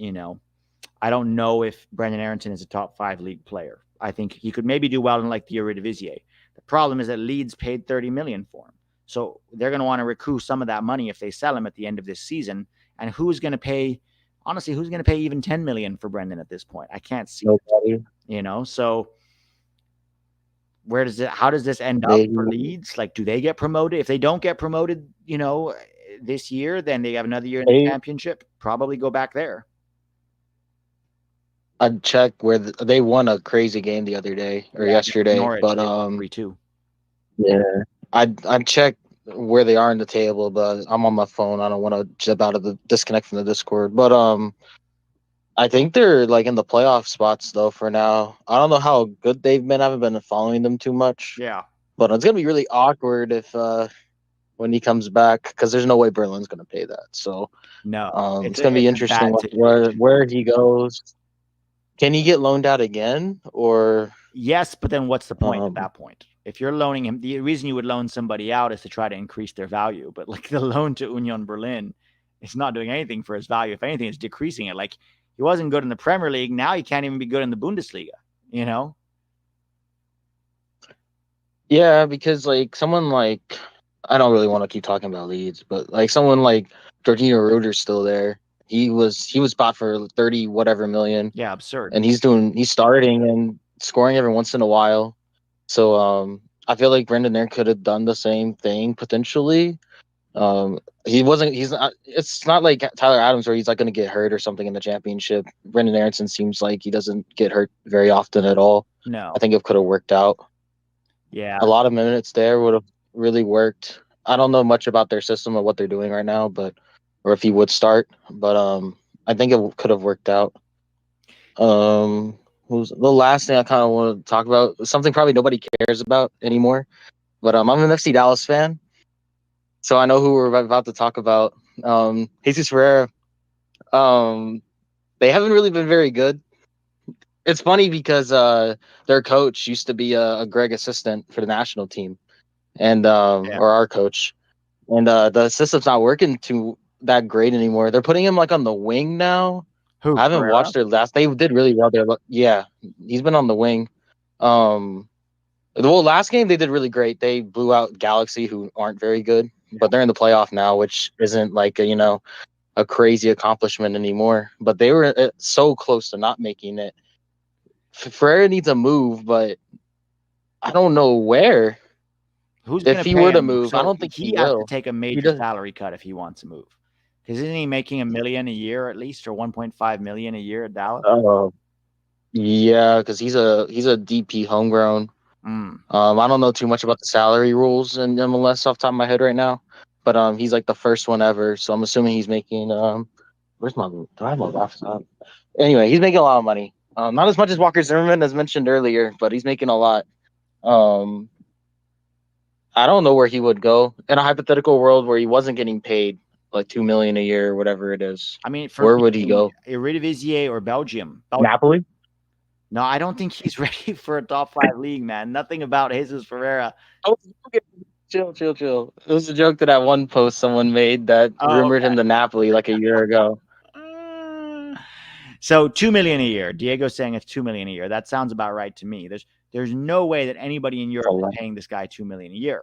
Speaker 1: I don't know if Brendan Aronson is a top 5 league player. I think he could maybe do well in the Eredivisie. The problem is that Leeds paid 30 million for him. So they're going to want to recoup some of that money if they sell him at the end of this season. And who's going to pay even 10 million for Brendan at this point? I can't see
Speaker 7: nobody.
Speaker 1: So how does this end up for Leeds? Do they get promoted? If they don't get promoted, this year, then they have another year in the championship, probably go back there.
Speaker 7: I'd check where they won a crazy game the other day or yesterday,
Speaker 1: Norwich,
Speaker 7: but
Speaker 1: 3-2.
Speaker 7: Yeah, I'd check where they are in the table, but I'm on my phone. I don't want to jump out of the disconnect from the Discord, but I think they're in the playoff spots though for now. I don't know how good they've been. I haven't been following them too much.
Speaker 1: Yeah,
Speaker 7: but it's gonna be really awkward if when he comes back because there's no way Berlin's gonna pay that. So
Speaker 1: no,
Speaker 7: it's gonna be interesting where he goes. Can he get loaned out again or?
Speaker 1: Yes, but then what's the point at that point? If you're loaning him, the reason you would loan somebody out is to try to increase their value. But the loan to Union Berlin is not doing anything for his value. If anything, it's decreasing it. He wasn't good in the Premier League. Now he can't even be good in the Bundesliga,
Speaker 7: Yeah, because like someone like I don't really want to keep talking about Leeds, but like someone like Jorginho Ruder's still there. He was bought for 30 whatever million,
Speaker 1: Yeah, absurd.
Speaker 7: and he's starting and scoring every once in a while. So I feel like Brendan there could have done the same thing potentially. He wasn't. He's not. It's not like Tyler Adams where he's like going to get hurt or something in the championship. Brendan Aronson seems like he doesn't get hurt very often at all.
Speaker 1: No.
Speaker 7: I think it could have worked out.
Speaker 1: Yeah.
Speaker 7: A lot of minutes there would have really worked. I don't know much about their system or what they're doing right now, but or if he would start, but I think it could have worked out. Who's the last thing I kind of want to talk about? Something probably nobody cares about anymore, but I'm an FC Dallas fan, so I know who we're about to talk about. Jesus Ferreira. They haven't really been very good. It's funny because their coach used to be a Greg assistant for the national team, and or our coach, and the system's not working too that great anymore. They're putting him like on the wing now.
Speaker 1: Who?
Speaker 7: I haven't
Speaker 1: Pereira?
Speaker 7: watched their last. They did really well there. Yeah, he's been on the wing. Well, last game they did really great. They blew out Galaxy, who aren't very good, but they're in the playoff now, which isn't like a crazy accomplishment anymore. But they were so close to not making it. Ferreira needs a move, but I don't know where.
Speaker 1: Who's
Speaker 7: If
Speaker 1: going to
Speaker 7: he
Speaker 1: pay
Speaker 7: were to
Speaker 1: him?
Speaker 7: move, I
Speaker 1: So
Speaker 7: don't think
Speaker 1: he
Speaker 7: he
Speaker 1: has to
Speaker 7: will.
Speaker 1: take a
Speaker 7: He
Speaker 1: major
Speaker 7: does.
Speaker 1: salary cut if he wants to move. Because isn't he making $1 million a year at least, or 1.5 million a year at Dallas?
Speaker 7: Yeah, because he's a DP homegrown. I don't know too much about the salary rules in MLS off the top of my head right now, but he's like the first one ever, so I'm assuming he's making where's my do I have my laptop? Anyway, he's making a lot of money. Not as much as Walker Zimmerman as mentioned earlier, but he's making a lot. I don't know where he would go in a hypothetical world where he wasn't getting paid like 2 million a year or whatever it is.
Speaker 1: I mean,
Speaker 7: Where would he go?
Speaker 1: Eredivisie or Belgium?
Speaker 7: Napoli?
Speaker 1: No, I don't think he's ready for a top 5 league, man. Nothing about Jesus Ferreira.
Speaker 7: Chill. It was a joke to that one post someone made that rumored him to Napoli like a year ago.
Speaker 1: So 2 million a year. Diego's saying it's 2 million a year. That sounds about right to me. There's no way that anybody in Europe is paying this guy 2 million a year.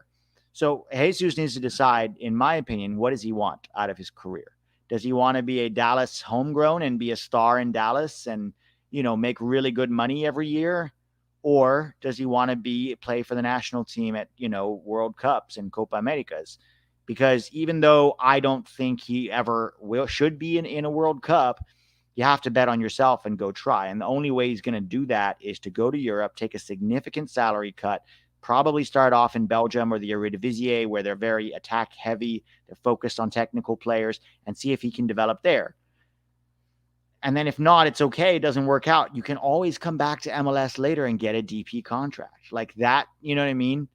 Speaker 1: So Jesus needs to decide, in my opinion, what does he want out of his career? Does he want to be a Dallas homegrown and be a star in Dallas and make really good money every year? Or does he want to play for the national team at, World Cups and Copa Americas? Because even though I don't think he ever should be in a World Cup, you have to bet on yourself and go try. And the only way he's going to do that is to go to Europe, take a significant salary cut, probably start off in Belgium or the Eredivisie, where they're very attack heavy. They're focused on technical players, and see if he can develop there. And then if not, it's okay. It doesn't work out. You can always come back to MLS later and get a DP contract like that. You know what I mean?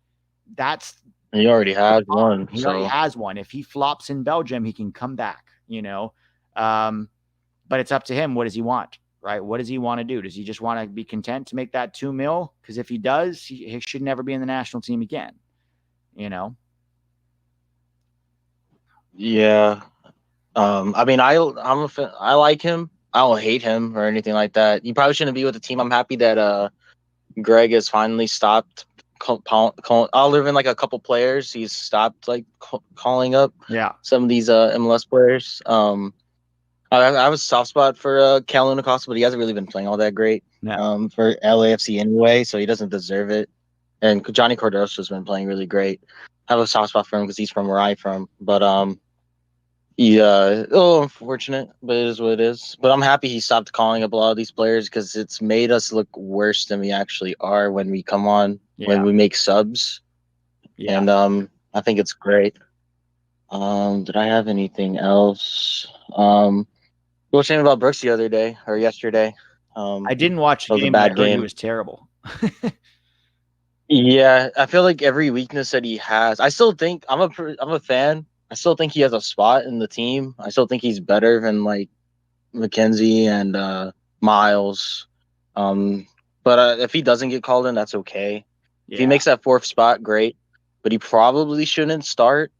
Speaker 7: He already has one.
Speaker 1: He already has one. If he flops in Belgium, he can come back, but it's up to him. What does he want, right? What does he want to do? Does he just want to be content to make that 2 million? Because if he does, he should never be in the national team again,
Speaker 7: Yeah. I mean, I like him. I don't hate him or anything like that. He probably shouldn't be with the team. I'm happy that Greg has finally stopped other than like a couple players. He's stopped like calling up some of these MLS players. I have a soft spot for Calhoun Acosta, but he hasn't really been playing all that great for LAFC anyway, so he doesn't deserve it. And Johnny Corderos has been playing really great. I have a soft spot for him because he's from where I'm from, but unfortunate, but it is what it is. But I'm happy he stopped calling up a lot of these players because it's made us look worse than we actually are when we come on, when we make subs. Yeah. And I think it's great. Did I have anything else? We were saying about Brooks the other day or yesterday.
Speaker 1: I didn't watch the game.
Speaker 7: Bad
Speaker 1: I heard
Speaker 7: game.
Speaker 1: He was terrible.
Speaker 7: Yeah, I feel like every weakness that he has. I still think I'm a fan. I still think he has a spot in the team. I still think he's better than like McKenzie and Miles. But if he doesn't get called in, that's okay. Yeah. If he makes that 4th spot, great. But he probably shouldn't start.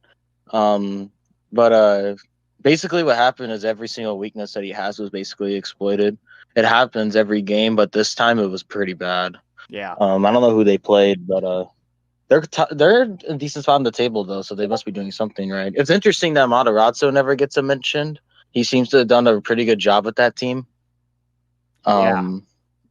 Speaker 7: But basically what happened is every single weakness that he has was basically exploited. It happens every game, but this time it was pretty bad.
Speaker 1: Yeah.
Speaker 7: I don't know who they played, but they're a decent spot on the table though, so they must be doing something right. It's interesting that Matarazzo never gets a mentioned. He seems to have done a pretty good job with that team.
Speaker 1: Yeah.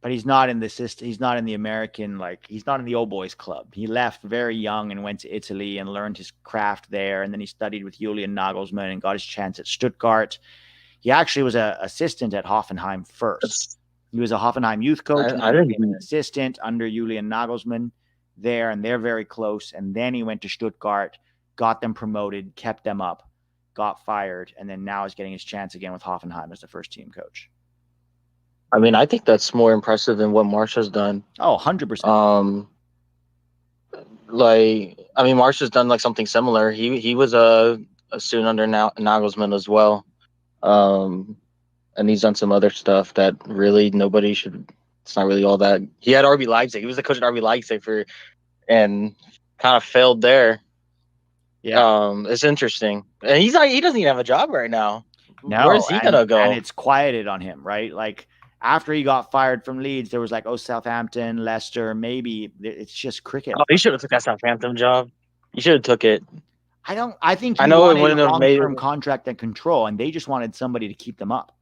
Speaker 1: But he's not in the system. He's not in the American, like, he's not in the old boys club. He left very young and went to Italy and learned his craft there. And then he studied with Julian Nagelsmann and got his chance at Stuttgart. He actually was an assistant at Hoffenheim first. He was a Hoffenheim youth coach.
Speaker 7: I didn't
Speaker 1: became an assistant under Julian Nagelsmann there, and they're very close. And then he went to Stuttgart, got them promoted, kept them up, got fired, and then now is getting his chance again with Hoffenheim as the first team coach.
Speaker 7: I mean, I think that's more impressive than what Marsh has done.
Speaker 1: Oh, 100%.
Speaker 7: Marsh has done like something similar. He was a student under Nagelsmann as well. And he's done some other stuff that really nobody should. It's not really all that. He had RB Leipzig. He was the coach at RB Leipzig and kind of failed there.
Speaker 1: Yeah.
Speaker 7: It's interesting. And he doesn't even have a job right now.
Speaker 1: No,
Speaker 7: where's he gonna go?
Speaker 1: And it's quieted on him, right? Like, after he got fired from Leeds, there was like, Southampton, Leicester, maybe. It's just cricket.
Speaker 7: Oh, he should have took that Southampton job. He should have took it.
Speaker 1: I think he
Speaker 7: I know it
Speaker 1: wanted
Speaker 7: wouldn't
Speaker 1: a
Speaker 7: have made
Speaker 1: long-term contract and control, and they just wanted somebody to keep them up.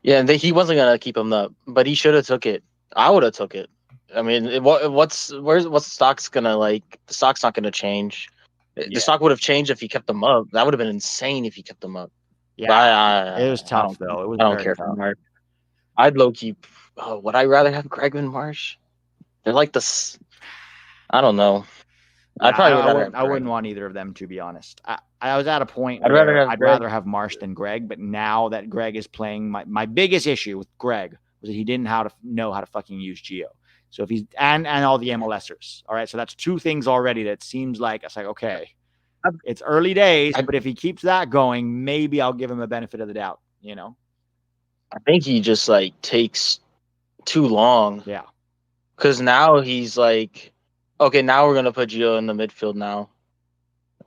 Speaker 7: Yeah, and he wasn't gonna keep him up, but he should have took it. I would have took it. I mean, what's the stock's gonna like? The stock's not gonna change.
Speaker 1: Yeah.
Speaker 7: The stock would have changed if he kept them up. That would have been insane if he kept them up.
Speaker 1: Yeah, it was tough though. It was.
Speaker 7: I don't care for Marsh. I'd low key. Would I rather have Bregman Marsh? They're like this. I don't know.
Speaker 1: Yeah, I wouldn't want either of them, to be honest. I was at a point where I'd rather have Marsh than Greg, but now that Greg is playing, my biggest issue with Greg was that he didn't know how to fucking use Gio. So if he's and all the MLSers, all right. So that's two things already that seems like it's like, okay, it's early days, but if he keeps that going, maybe I'll give him a benefit of the doubt.
Speaker 7: I think he just like takes too long.
Speaker 1: Yeah.
Speaker 7: Because now he's like, okay, now we're gonna put Gio in the midfield now.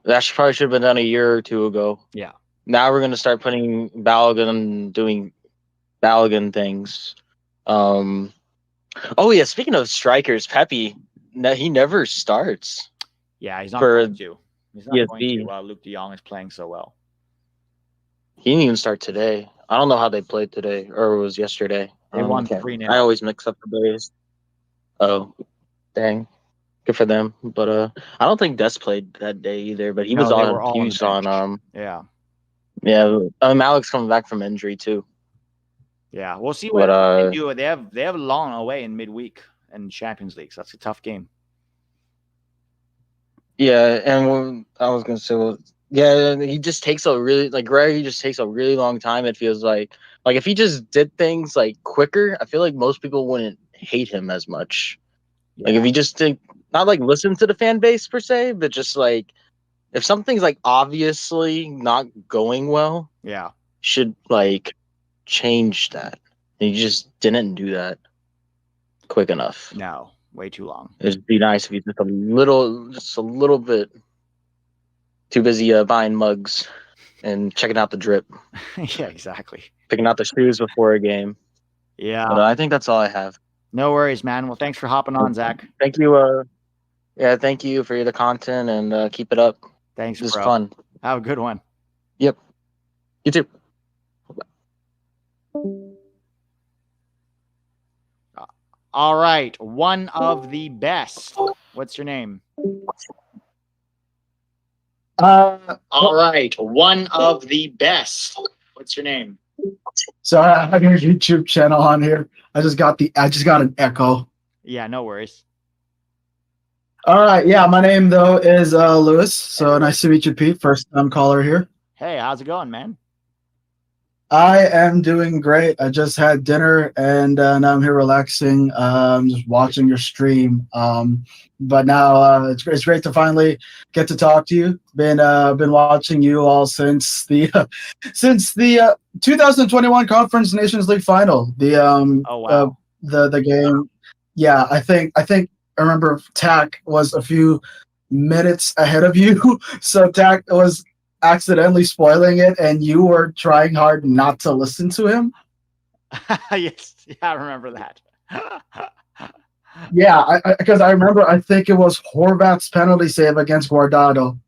Speaker 7: That probably should have been done a year or two ago.
Speaker 1: Yeah.
Speaker 7: Now we're gonna start putting Balogun doing Balogun things. Oh yeah, speaking of strikers, Pepe, he never starts.
Speaker 1: Yeah, he's not going to. He's not going to
Speaker 7: ESB.
Speaker 1: while Luke de Jong is playing so well.
Speaker 7: He didn't even start today. I don't know how they played today, or it was yesterday.
Speaker 1: They won 3-0.
Speaker 7: I always mix up the days. Oh, dang. Good for them. But I don't think Des played that day either, but he was on. He was on.
Speaker 1: Yeah.
Speaker 7: Yeah. Malik's coming back from injury too.
Speaker 1: Yeah, we'll see what they do. They have a long away in midweek in Champions League, so that's a tough game.
Speaker 7: Yeah, and I was gonna say, he just takes a really Greg. He just takes a really long time. It feels like if he just did things like quicker, I feel like most people wouldn't hate him as much. Yeah. Like if he just not like listen to the fan base per se, but just like if something's like obviously not going well,
Speaker 1: yeah,
Speaker 7: should like change that. And he just didn't do that quick enough.
Speaker 1: No, way too long.
Speaker 7: It'd be nice if he's just a little bit too busy buying mugs and checking out the drip.
Speaker 1: Yeah, exactly.
Speaker 7: Picking out the shoes before a game.
Speaker 1: Yeah.
Speaker 7: But I think that's all I have.
Speaker 1: No worries, man. Well, thanks for hopping on, Zach.
Speaker 7: Thank you. Thank you for the content and keep it up.
Speaker 1: Thanks,
Speaker 7: This
Speaker 1: bro.
Speaker 7: is fun.
Speaker 1: Have a good one.
Speaker 7: Yep. You too.
Speaker 1: All right. One of the best. What's your name? All right. One of the best. What's your name?
Speaker 8: So I have your YouTube channel on here. I just got an echo.
Speaker 1: Yeah, no worries.
Speaker 8: All right. Yeah, my name though is Lewis. So nice to meet you, Pete. First time caller here.
Speaker 1: Hey, how's it going, man?
Speaker 8: I am doing great. I just had dinner and now I'm here relaxing, just watching your stream. But now it's great to finally get to talk to you. Been watching you all since the 2021 Conference Nations League final. The game. Yeah, I think I remember Tack was a few minutes ahead of you, so Tack was accidentally spoiling it, and you were trying hard not to listen to him.
Speaker 1: Yes, yeah, I remember that.
Speaker 8: Yeah, because I remember, I think it was Horvat's penalty save against Guardado.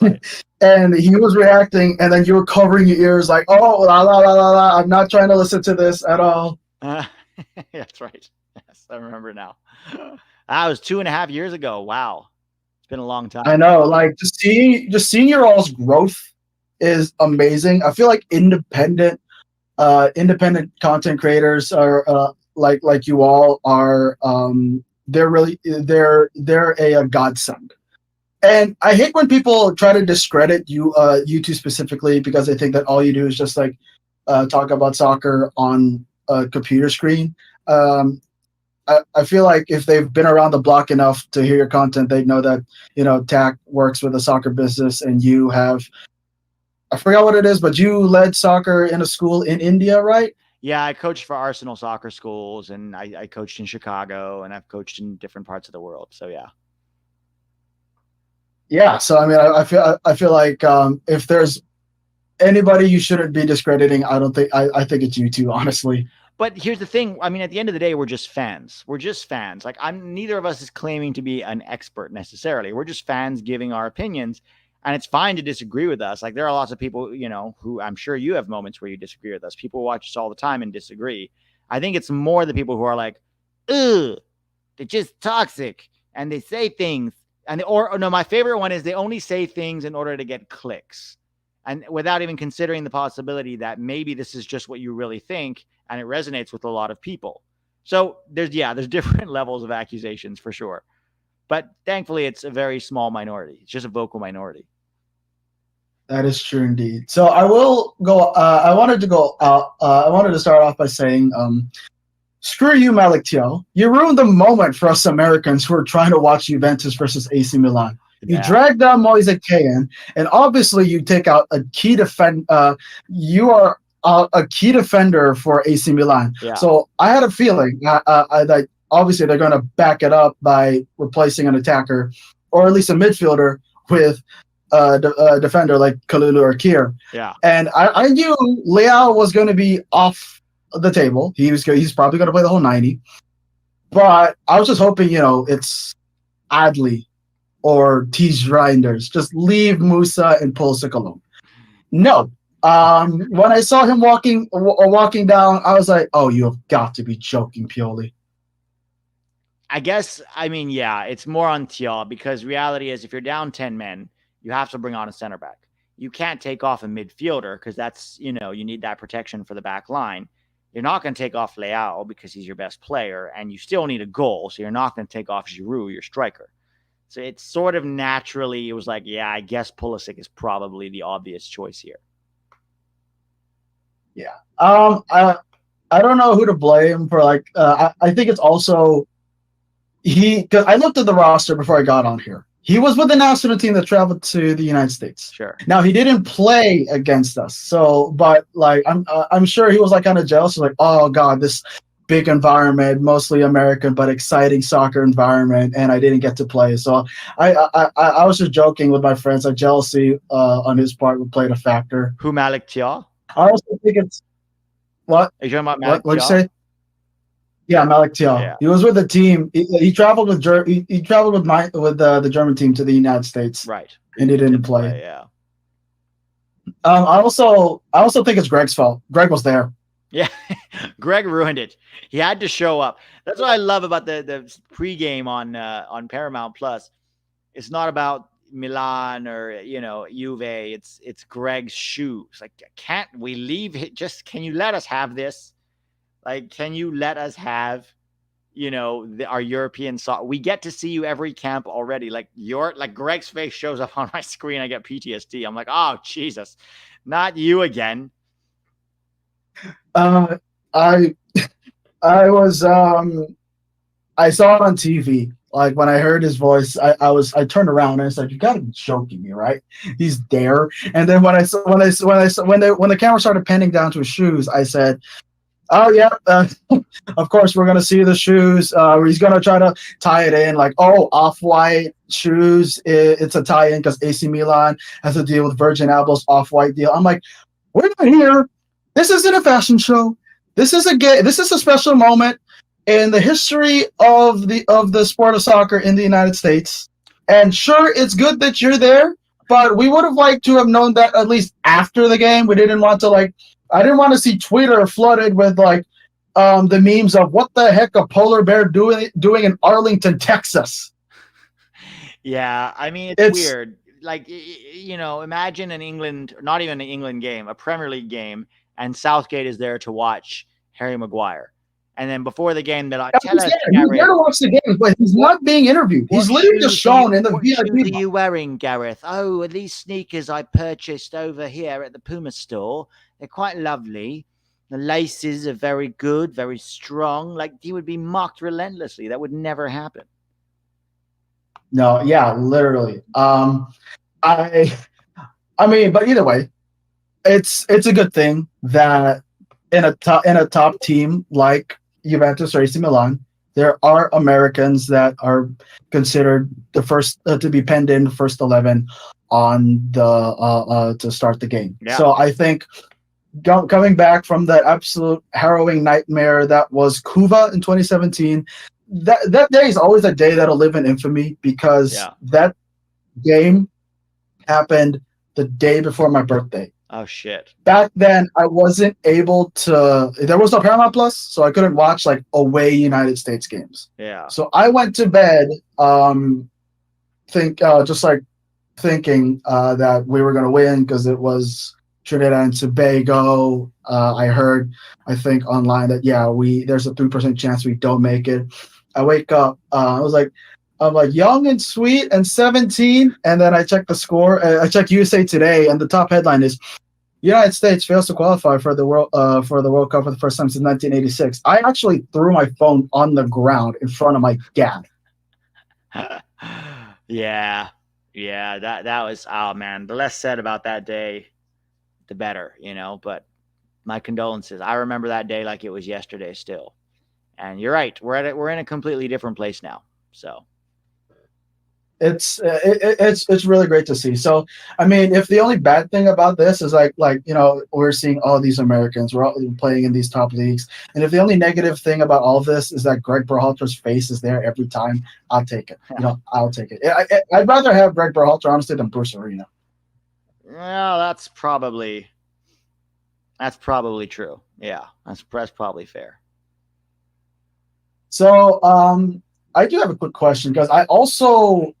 Speaker 1: Right.
Speaker 8: And he was reacting, and then you were covering your ears like, oh, la, la, la, la, la. I'm not trying to listen to this at all.
Speaker 1: That's right. Yes, I remember now. That was 2.5 years ago. Wow. It's been a long time.
Speaker 8: I know, like, just seeing your all's growth is amazing. I feel like independent content creators are like you all are. They're a godsend. And I hate when people try to discredit you two specifically, because they think that all you do is just like talk about soccer on a computer screen. I feel like if they've been around the block enough to hear your content, they know that, TAC works with a soccer business, and you have, I forgot what it is, but you led soccer in a school in India, right?
Speaker 1: Yeah, I coached for Arsenal soccer schools, and I coached in Chicago, and I've coached in different parts of the world. So yeah.
Speaker 8: Yeah, so I mean, I feel like if there's anybody you shouldn't be discrediting, I think it's you two, honestly.
Speaker 1: But here's the thing. I mean, at the end of the day, we're just fans. We're just fans. Like, neither of us is claiming to be an expert necessarily. We're just fans giving our opinions, and it's fine to disagree with us. Like, there are lots of people, who I'm sure you have moments where you disagree with us. People watch us all the time and disagree. I think it's more the people who are like, ugh, they're just toxic, and they say things. My favorite one is they only say things in order to get clicks, and without even considering the possibility that maybe this is just what you really think, and it resonates with a lot of people. So there's different levels of accusations for sure, but thankfully it's a very small minority. It's just a vocal minority.
Speaker 8: That is true indeed. So I will go. I wanted to start off by saying, screw you, Malik Thiaw. You ruined the moment for us Americans who are trying to watch Juventus versus AC Milan. You drag down Moise Kean, and obviously you take out a key you are a key defender for AC Milan.
Speaker 1: Yeah.
Speaker 8: So I had a feeling that obviously they're going to back it up by replacing an attacker, or at least a midfielder, with a defender like Kalulu or Kier.
Speaker 1: Yeah.
Speaker 8: And I knew Leao was going to be off the table. He's probably going to play the whole 90. But I was just hoping, it's Adley or Tej Reinders. Just leave Musa and Pulisic alone. No. When I saw him walking down, I was like, oh, you have got to be joking, Pioli.
Speaker 1: I guess, it's more on Thiaw, because reality is, if you're down 10 men, you have to bring on a center back. You can't take off a midfielder, because that's, you need that protection for the back line. You're not going to take off Leao because he's your best player, and you still need a goal. So you're not going to take off Giroud, your striker. So it's sort of naturally, it was like, yeah, I guess Pulisic is probably the obvious choice here.
Speaker 8: Yeah. I don't know who to blame for, I think it's also because I looked at the roster before I got on here. He was with the national team that traveled to the United States.
Speaker 1: Sure.
Speaker 8: Now he didn't play against us, but I'm sure he was kind of jealous. Like, oh God, this big environment, mostly American but exciting soccer environment, and I didn't get to play. So I was just joking with my friends. Like, jealousy on his part would play a factor.
Speaker 1: Who, Malik Thiaw?
Speaker 8: I also think it's what?
Speaker 1: Are you talking about Malik Thiaw?
Speaker 8: What'd you say? Yeah, Malik Thiaw. Yeah. He was with the team. He traveled with the German team to the United States.
Speaker 1: Right.
Speaker 8: And he didn't play.
Speaker 1: Yeah.
Speaker 8: I also think it's Greg's fault. Greg was there.
Speaker 1: Yeah. Greg ruined it. He had to show up. That's what I love about the pregame on Paramount Plus. It's not about Milan or Juve. It's Greg's shoes. Like, can't we leave it? Can you let us have this? Like, can you let us have, our European soccer? We get to see you every camp already. Like, Greg's face shows up on my screen. I get PTSD. I'm like, oh, Jesus, not you again.
Speaker 8: I was I saw it on TV. Like, when I heard his voice, I turned around and I said, "You got to be joking me, right? He's there." And then when the camera started panning down to his shoes, I said, oh, yeah, of course, we're going to see the shoes. He's going to try to tie it in like, oh, off-white shoes. It's a tie-in because AC Milan has to deal with Virgin Abloh's off-white deal. I'm like, we're not here. This isn't a fashion show. This is a special moment. in the history of the sport of soccer in the United States. And sure, it's good that you're there, but we would have liked to have known that at least after the game. We didn't want to I didn't want to see Twitter flooded with the memes of what the heck a polar bear doing in Arlington, Texas.
Speaker 1: Yeah, I mean it's weird. Like, you know, imagine an England, not even an England game, a Premier League game, and Southgate is there to watch Harry Maguire. And then before the game, they're like, "Tell us,
Speaker 8: he's there to watch the game, but he's not being interviewed. He's literally just shown in the VIP.
Speaker 1: What shoes are you wearing, Gareth? Oh, these sneakers I purchased over here at the Puma store. They're quite lovely. The laces are very good, very strong." Like, he would be mocked relentlessly. That would never happen.
Speaker 8: No, yeah, literally. I mean, but either way, it's a good thing that in a top team like Juventus or AC Milan, there are Americans that are considered the first to be penned in first 11 on the to start the game. Yeah. So I think coming back from that absolute harrowing nightmare that was Cuba in 2017. That day is always a day that'll live in infamy because that game happened the day before my birthday.
Speaker 1: Oh, shit.
Speaker 8: Back then, I wasn't able to... There was no Paramount Plus, so I couldn't watch, away United States games.
Speaker 1: Yeah.
Speaker 8: So I went to bed thinking that we were going to win because it was Trinidad and Tobago. I think online that, there's a 3% chance we don't make it. I wake up. I'm like young and sweet and 17, and then I check the score. I check USA Today, and the top headline is United States fails to qualify for the World Cup for the first time since 1986. I actually threw my phone on the ground in front of my dad.
Speaker 1: Yeah, that was, oh man, the less said about that day, the better, you know. But my condolences. I remember that day like it was yesterday still. And you're right. We're in a completely different place now. So
Speaker 8: it's really great to see. So I mean, if the only bad thing about this is we're seeing all these Americans, we're all playing in these top leagues, and if the only negative thing about all of this is that Greg Berhalter's face is there every time, I'll take it. I'll take it. I'd rather have Greg Berhalter honestly than Bruce Arena.
Speaker 1: Well, that's probably true. Yeah, that's probably fair.
Speaker 8: So I do have a quick question because I also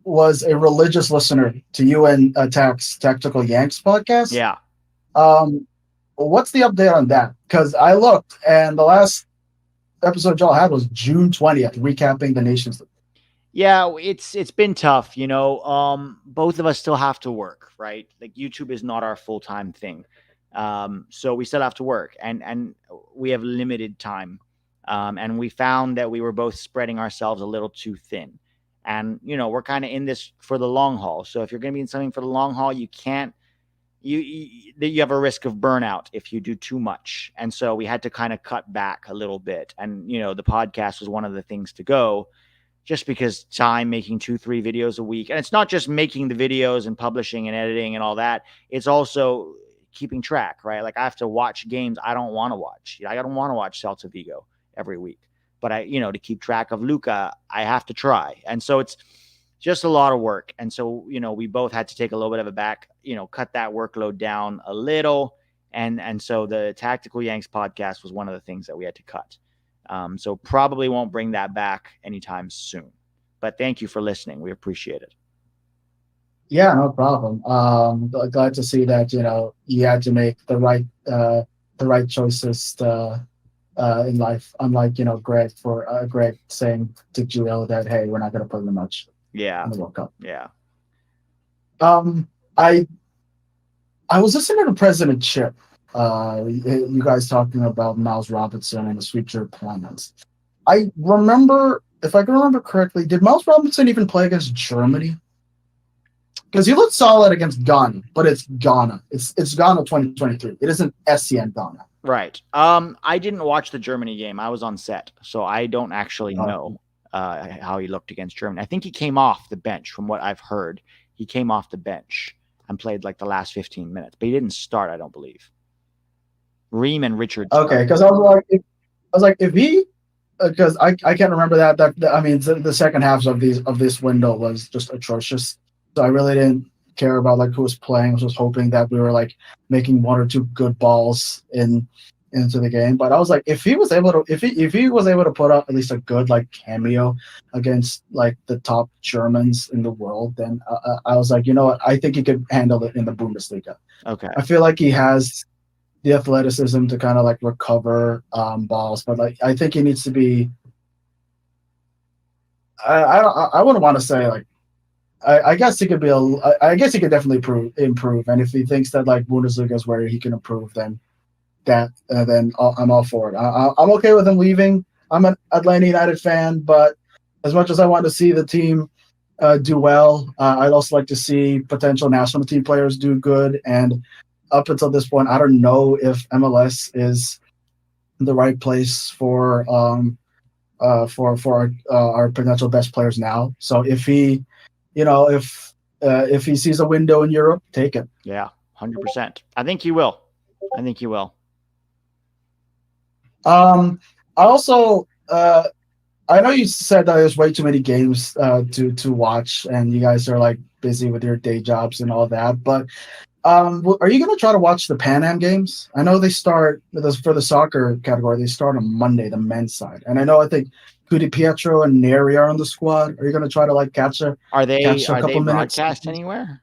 Speaker 8: was a religious listener to you and Tactical Yanks podcast.
Speaker 1: Yeah.
Speaker 8: What's the update on that? Because I looked, and the last episode y'all had was June 20th, recapping the Nations League.
Speaker 1: Yeah, it's been tough, you know. Both of us still have to work, right? Like, YouTube is not our full-time thing. So we still have to work, and we have limited time. And we found that we were both spreading ourselves a little too thin. And, you know, we're kind of in this for the long haul. So if you're going to be in something for the long haul, you can't, you have a risk of burnout if you do too much. And so we had to kind of cut back a little bit. And, you know, the podcast was one of the things to go, just because time, making 2-3 videos a week. And it's not just making the videos and publishing and editing and all that. It's also keeping track, right? Like, I have to watch games I don't want to watch. I don't want to watch Celta Vigo every week, but to keep track of Luca, I have to try. And so it's just a lot of work. And so, we both had to take a little bit of a back, cut that workload down a little. And so the Tactical Yanks podcast was one of the things that we had to cut. So probably won't bring that back anytime soon, but thank you for listening. We appreciate it.
Speaker 8: Yeah, no problem. Glad to see that, you had to make the right choices in life, unlike Greg saying to Gio that, hey, we're not going to put him much in the World Cup.
Speaker 1: Yeah.
Speaker 8: I was listening to President Chip, you guys talking about Miles Robinson and his future plans. I remember, if I can remember correctly, did Miles Robinson even play against Germany? Because he looked solid against Ghana, but it's Ghana. It's Ghana 2023. It isn't SCN Ghana.
Speaker 1: Right. I didn't watch the Germany game. I was on set, so I don't actually know how he looked against Germany. I think he came off the bench, from what I've heard. He came off the bench and played the last 15 minutes, but he didn't start, I don't believe. Ream and Richard.
Speaker 8: Okay, because I was like, if he because I can't remember that. I mean, the second halves of this window was just atrocious. So I really didn't care about like who was playing. I was just hoping that we were like making one or two good balls into the game. But I was like, if he was able to put up at least a good like cameo against like the top Germans in the world, then I was like, you know what, I think he could handle it in the Bundesliga.
Speaker 1: Okay.
Speaker 8: I feel like he has the athleticism to kind of like recover balls, but like I think he needs to be. I wouldn't want to say like. I guess he could be I guess he could definitely improve, and if he thinks that like Bundesliga is where he can improve, then I'm all for it. I'm okay with him leaving. I'm an Atlanta United fan, but as much as I want to see the team do well, I'd also like to see potential national team players do good. And up until this point, I don't know if MLS is the right place for our potential best players now. So if he, if he sees a window in Europe, take it.
Speaker 1: Yeah, 100%. I think he will.
Speaker 8: I also I know you said that there's way too many games to watch, and you guys are like busy with your day jobs and all that. But are you gonna try to watch the Pan Am games? I know they start for the soccer category. They start on Monday, the men's side, and I think Cudi Pietro and Neri are on the squad. Are you gonna try to like catch a couple minutes?
Speaker 1: Broadcast anywhere?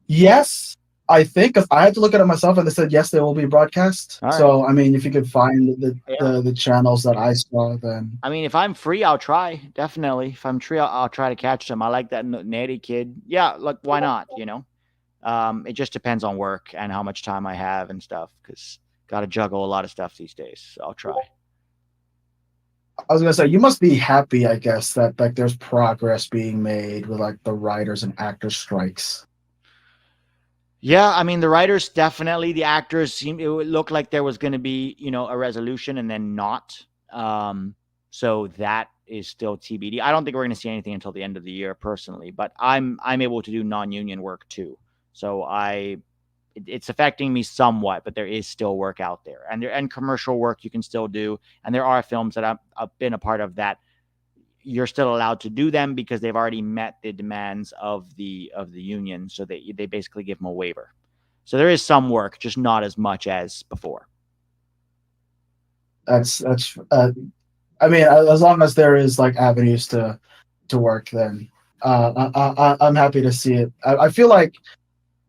Speaker 8: Yes. I think I had to look at it myself, and they said yes, they will be broadcast.
Speaker 1: Right.
Speaker 8: So I mean, if you could find the channels that I saw, then
Speaker 1: I mean, if I'm free, I'll try. Definitely, if I'm free, I'll try to catch them. I like that Natty kid. Yeah, like why not? It just depends on work and how much time I have and stuff. Because got to juggle a lot of stuff these days. So I'll try.
Speaker 8: I was gonna say you must be happy, I guess, that like there's progress being made with like the writers and actors strikes.
Speaker 1: Yeah, I mean, the writers definitely, the actors it looked like there was going to be, a resolution and then not. So that is still TBD. I don't think we're going to see anything until the end of the year personally, but I'm able to do non-union work too. So it's affecting me somewhat, but there is still work out there, and commercial work you can still do. And there are films that I've been a part of that you're still allowed to do them because they've already met the demands of the union. So they basically give them a waiver. So there is some work, just not as much as before.
Speaker 8: That's I mean, as long as there is like avenues to work, then I'm happy to see it. I feel like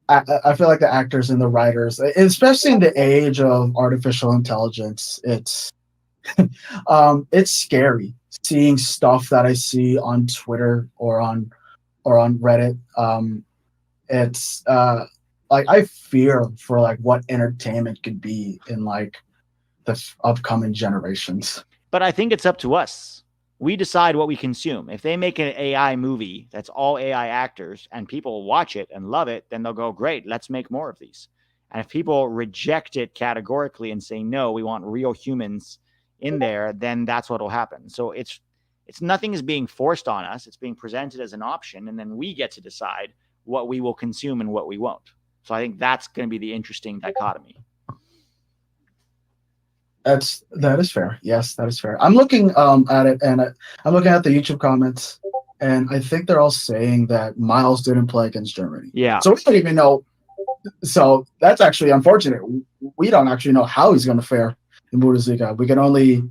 Speaker 8: the actors and the writers, especially in the age of artificial intelligence, it's scary seeing stuff that I see on Twitter or on Reddit. It's like I fear for like what entertainment could be in like the upcoming generations.
Speaker 1: But I think it's up to us. We decide what we consume. If they make an AI movie that's all AI actors and people watch it and love it, then they'll go, great, let's make more of these. And if people reject it categorically and say, no, we want real humans in there, then that's what will happen. So it's nothing is being forced on us. It's being presented as an option, and then we get to decide what we will consume and what we won't. So I think that's going to be the interesting dichotomy.
Speaker 8: That is fair. Yes, that is fair. I'm looking at it, and I'm looking at the YouTube comments, and I think they're all saying that Miles didn't play against Germany.
Speaker 1: Yeah.
Speaker 8: So we don't even know. So that's actually unfortunate. We don't actually know how he's going to fare in Bundesliga. We can only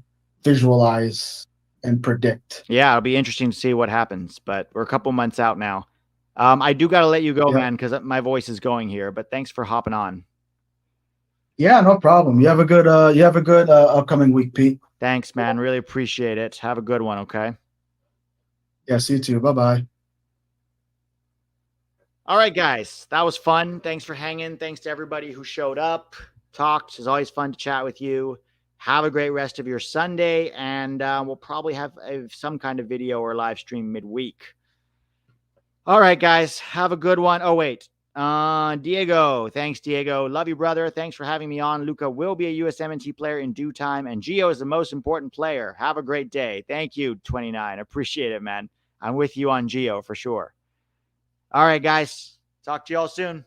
Speaker 8: visualize and predict.
Speaker 1: Yeah, it'll be interesting to see what happens, but we're a couple months out now. I do got to let you go, man, because my voice is going here, but thanks for hopping on.
Speaker 8: Yeah, no problem. You have a good upcoming week, Pete.
Speaker 1: Thanks, man. Really appreciate it. Have a good one, okay?
Speaker 8: Yes, you too. Bye-bye.
Speaker 1: All right, guys. That was fun. Thanks for hanging. Thanks to everybody who showed up, talked. It's always fun to chat with you. Have a great rest of your Sunday, and we'll probably have some kind of video or live stream midweek. All right, guys. Have a good one. Oh, wait. Diego. Thanks, Diego. Love you, brother. Thanks for having me on. Luca will be a USMNT player in due time, and Gio is the most important player. Have a great day. Thank you, 29. Appreciate it, man. I'm with you on Gio for sure. All right, guys. Talk to you all soon.